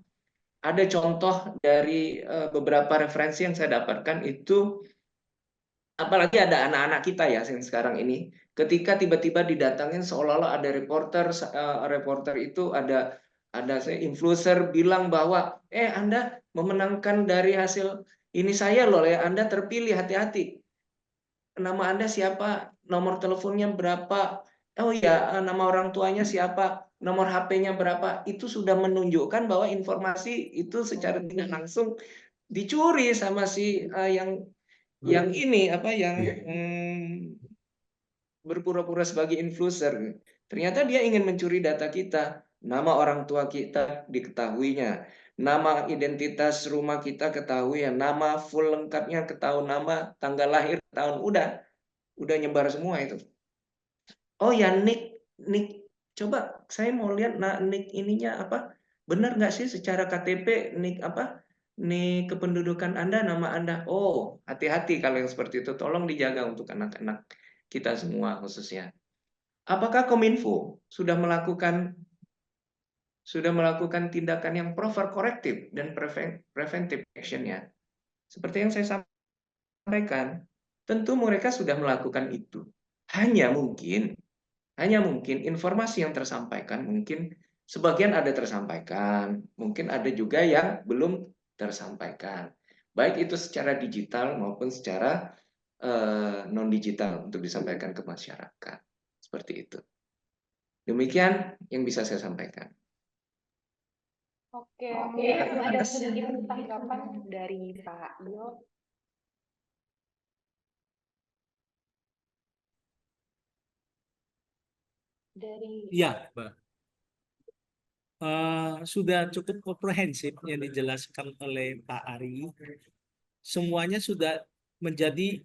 ada contoh dari beberapa referensi yang saya dapatkan itu, apalagi ada anak-anak kita ya yang sekarang ini, ketika tiba-tiba didatangin seolah-olah ada reporter itu ada influencer bilang bahwa Anda memenangkan dari hasil ini saya loh ya, Anda terpilih, hati-hati. Nama Anda siapa? Nomor teleponnya berapa? Oh ya, nama orang tuanya siapa? Nomor HP-nya berapa? Itu sudah menunjukkan bahwa informasi itu secara tidak langsung dicuri sama si yang ini yang berpura-pura sebagai influencer. Ternyata dia ingin mencuri data kita. Nama orang tua kita diketahuinya. Nama identitas rumah kita ketahui ya, nama full lengkapnya ketahui, nama tanggal lahir tahun udah nyebar semua itu. Oh ya nick coba saya mau lihat nick ininya apa? Benar nggak sih secara KTP nick apa? Nick kependudukan Anda, nama Anda. Oh, hati-hati kalau yang seperti itu. Tolong dijaga untuk anak-anak kita semua khususnya. Apakah Kominfo sudah melakukan tindakan yang proper korektif dan preventive action-nya? Seperti yang saya sampaikan, tentu mereka sudah melakukan itu. Hanya mungkin informasi yang tersampaikan mungkin sebagian ada tersampaikan, mungkin ada juga yang belum tersampaikan. Baik itu secara digital maupun secara non-digital untuk disampaikan ke masyarakat. Seperti itu. Demikian yang bisa saya sampaikan. Oke, mungkin ada sedikit tanggapan dari Pak Iyo. Ya, Mbak. Sudah cukup komprehensif yang dijelaskan oleh Pak Ari. Semuanya sudah menjadi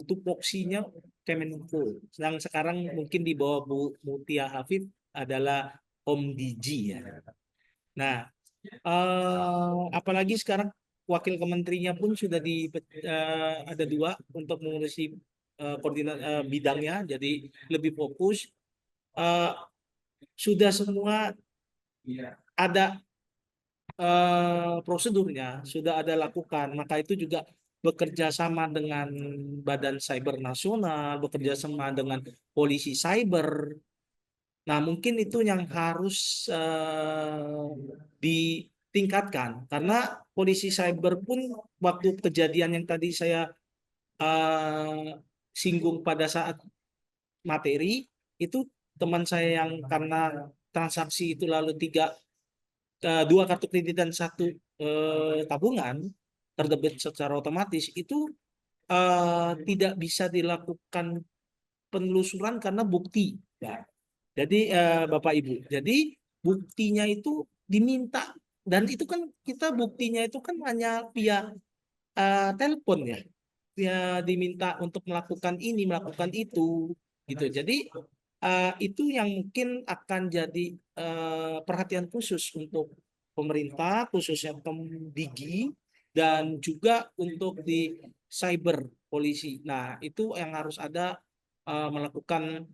tupoksinya Kemenko. Yang sekarang mungkin di bawah Bu Mutia Hafid adalah OMDG ya. Nah, apalagi sekarang wakil kementerinya pun sudah ada 2 untuk mengurusi koordinat bidangnya, jadi lebih fokus. Sudah semua ada prosedurnya, sudah ada lakukan, maka itu juga bekerja sama dengan Badan Cyber Nasional, bekerja sama dengan polisi cyber. Nah, mungkin itu yang harus ditingkatkan, karena polisi cyber pun waktu kejadian yang tadi saya singgung pada saat materi, itu teman saya yang karena transaksi itu lalu 2 kartu kredit dan 1 tabungan terdebit secara otomatis, itu tidak bisa dilakukan penelusuran karena bukti. Ya. Jadi Bapak Ibu, jadi buktinya itu diminta, dan itu kan kita buktinya itu kan hanya via telepon ya. Dia diminta untuk melakukan ini, melakukan itu gitu. Jadi itu yang mungkin akan jadi perhatian khusus untuk pemerintah, khususnya Kemdigi, dan juga untuk di cyber polisi. Nah, itu yang harus ada melakukan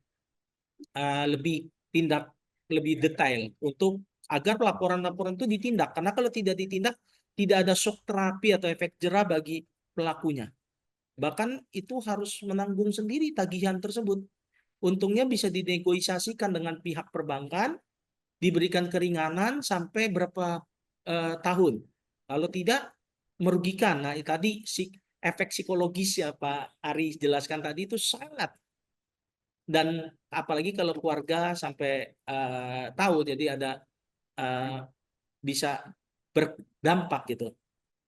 lebih tindak lebih detail untuk agar laporan-laporan itu ditindak. Karena kalau tidak ditindak, tidak ada shock terapi atau efek jerah bagi pelakunya. Bahkan itu harus menanggung sendiri tagihan tersebut. Untungnya bisa dinegosiasikan dengan pihak perbankan, diberikan keringanan sampai berapa tahun. Kalau tidak, merugikan. Nah, tadi efek psikologis ya Pak Ari jelaskan tadi itu sangat, dan apalagi kalau keluarga sampai tahu, jadi ada bisa berdampak gitu.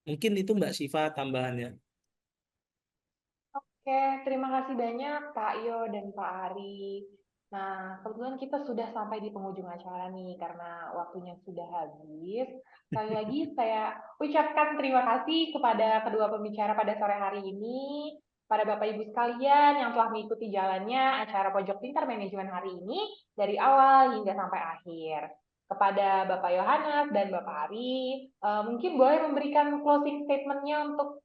Mungkin itu Mbak Siva tambahannya. Oke, terima kasih banyak Pak Yo dan Pak Ari. Nah, kebetulan kita sudah sampai di penghujung acara nih, karena waktunya sudah habis. Sekali lagi saya ucapkan terima kasih kepada kedua pembicara pada sore hari ini, pada Bapak Ibu sekalian yang telah mengikuti jalannya acara Pojok Pintar Manajemen hari ini dari awal hingga sampai akhir. Kepada Bapak Yohanes dan Bapak Ari, mungkin boleh memberikan closing statement-nya untuk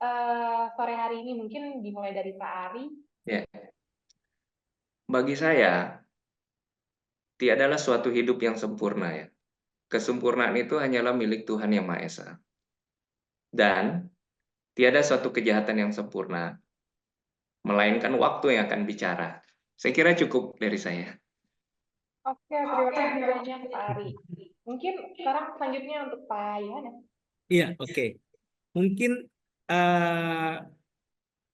sore hari ini, mungkin dimulai dari Pak Ari. Ya. Bagi saya, tiadalah suatu hidup yang sempurna ya. Kesempurnaan itu hanyalah milik Tuhan Yang Maha Esa. Dan tiada suatu kejahatan yang sempurna, melainkan waktu yang akan bicara. Saya kira cukup dari saya. Oke, terima kasih banyak Pak Ari. Mungkin sekarang selanjutnya untuk Pak Yohanes. Iya, oke. Mungkin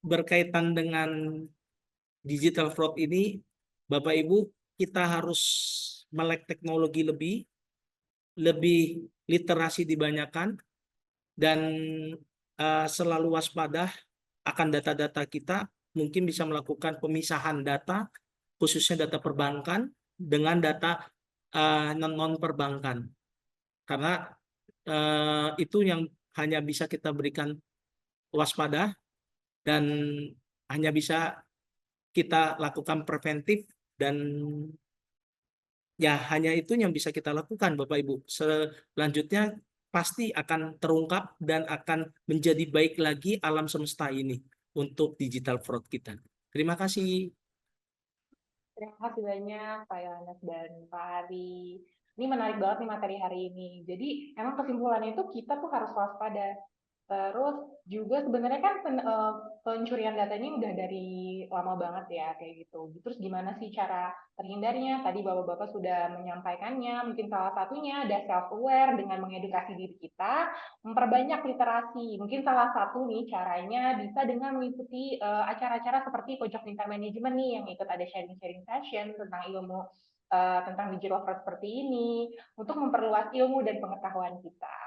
berkaitan dengan digital fraud ini, Bapak Ibu, kita harus melek teknologi lebih literasi dibanyakan, dan selalu waspada akan data-data kita. Mungkin bisa melakukan pemisahan data, khususnya data perbankan dengan data non perbankan, karena itu yang hanya bisa kita berikan waspada, dan hanya bisa kita lakukan preventif, dan ya hanya itu yang bisa kita lakukan Bapak Ibu. Selanjutnya pasti akan terungkap dan akan menjadi baik lagi alam semesta ini untuk digital fraud kita. Terima kasih. Terima kasih banyak Pak Yohanes dan Pak Ari. Ini menarik banget nih materi hari ini. Jadi emang kesimpulannya itu kita tuh harus waspada. Terus juga sebenarnya kan pencurian data ini udah dari lama banget ya kayak gitu. Terus gimana sih cara terhindarnya? Tadi Bapak-Bapak sudah menyampaikannya. Mungkin salah satunya ada self-aware dengan mengedukasi diri kita, memperbanyak literasi. Mungkin salah satu nih caranya bisa dengan mengikuti acara-acara seperti Pojok Pintar Manajemen nih, yang ikut ada sharing-sharing session tentang ilmu tentang digital fraud seperti ini, untuk memperluas ilmu dan pengetahuan kita.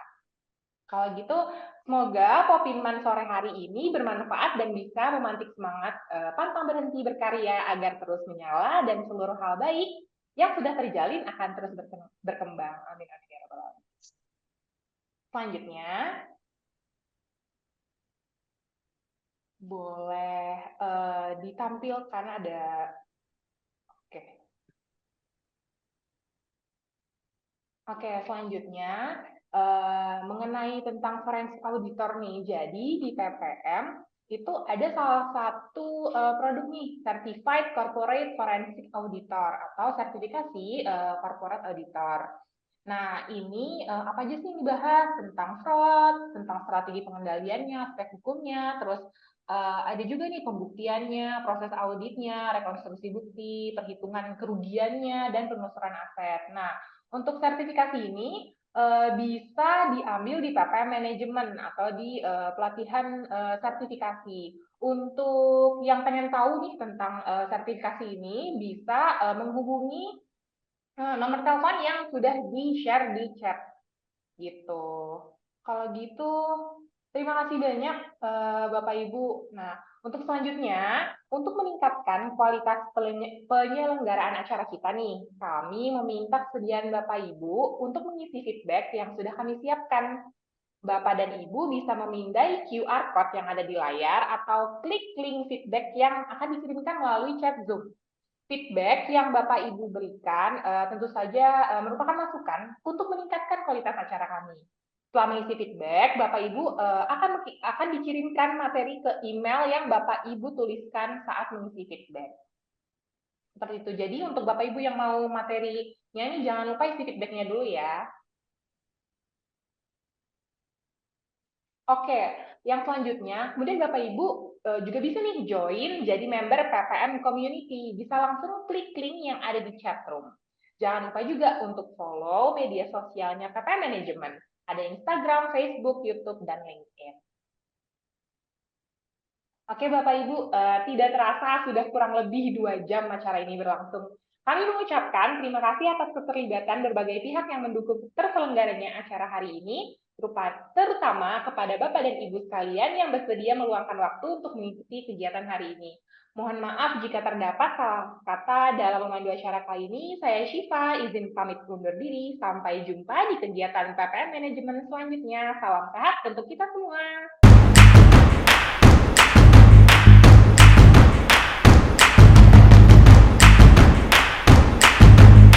Kalau gitu, semoga Popinman sore hari ini bermanfaat dan bisa memantik semangat pantang berhenti berkarya agar terus menyala dan seluruh hal baik yang sudah terjalin akan terus berkembang. Amin amin ya rabbal alamin. Selanjutnya, boleh ditampilkan ada. Oke. Oke, selanjutnya mengenai tentang forensik auditor nih. Jadi di PPM itu ada salah satu produk nih, Certified Corporate Forensic Auditor atau sertifikasi corporate auditor. Nah, ini apa aja sih yang dibahas? Tentang fraud, tentang strategi pengendaliannya, aspek hukumnya, terus ada juga nih pembuktiannya, proses auditnya, rekonstruksi bukti, perhitungan kerugiannya, dan penelusuran aset. Nah, untuk sertifikasi ini bisa diambil di PPM Manajemen atau di pelatihan sertifikasi. Untuk yang pengen tahu nih tentang sertifikasi ini, bisa menghubungi nomor telepon yang sudah di-share di chat gitu. Kalau gitu, terima kasih banyak Bapak Ibu. Nah, untuk selanjutnya, untuk meningkatkan kualitas penyelenggaraan acara kita nih, kami meminta kesediaan Bapak Ibu untuk mengisi feedback yang sudah kami siapkan. Bapak dan Ibu bisa memindai QR code yang ada di layar atau klik link feedback yang akan dikirimkan melalui chat Zoom. Feedback yang Bapak Ibu berikan tentu saja merupakan masukan untuk meningkatkan kualitas acara kami. Setelah mengisi feedback, Bapak Ibu akan dikirimkan materi ke email yang Bapak Ibu tuliskan saat mengisi feedback. Seperti itu. Jadi untuk Bapak Ibu yang mau materinya ini jangan lupa isi feedbacknya dulu ya. Oke, yang selanjutnya, kemudian Bapak Ibu juga bisa nih join jadi member PPM Community. Bisa langsung klik link yang ada di chat room. Jangan lupa juga untuk follow media sosialnya PPM Manajemen. Ada Instagram, Facebook, YouTube, dan LinkedIn. Oke Bapak Ibu, tidak terasa sudah kurang lebih 2 jam acara ini berlangsung. Kami mengucapkan terima kasih atas keterlibatan berbagai pihak yang mendukung terselenggaranya acara hari ini, terutama kepada Bapak dan Ibu sekalian yang bersedia meluangkan waktu untuk mengikuti kegiatan hari ini. Mohon maaf jika terdapat salah kata dalam memandu acara kali ini. Saya Syifa, izin pamit undur diri. Sampai jumpa di kegiatan PPM Manajemen selanjutnya. Salam sehat untuk kita semua.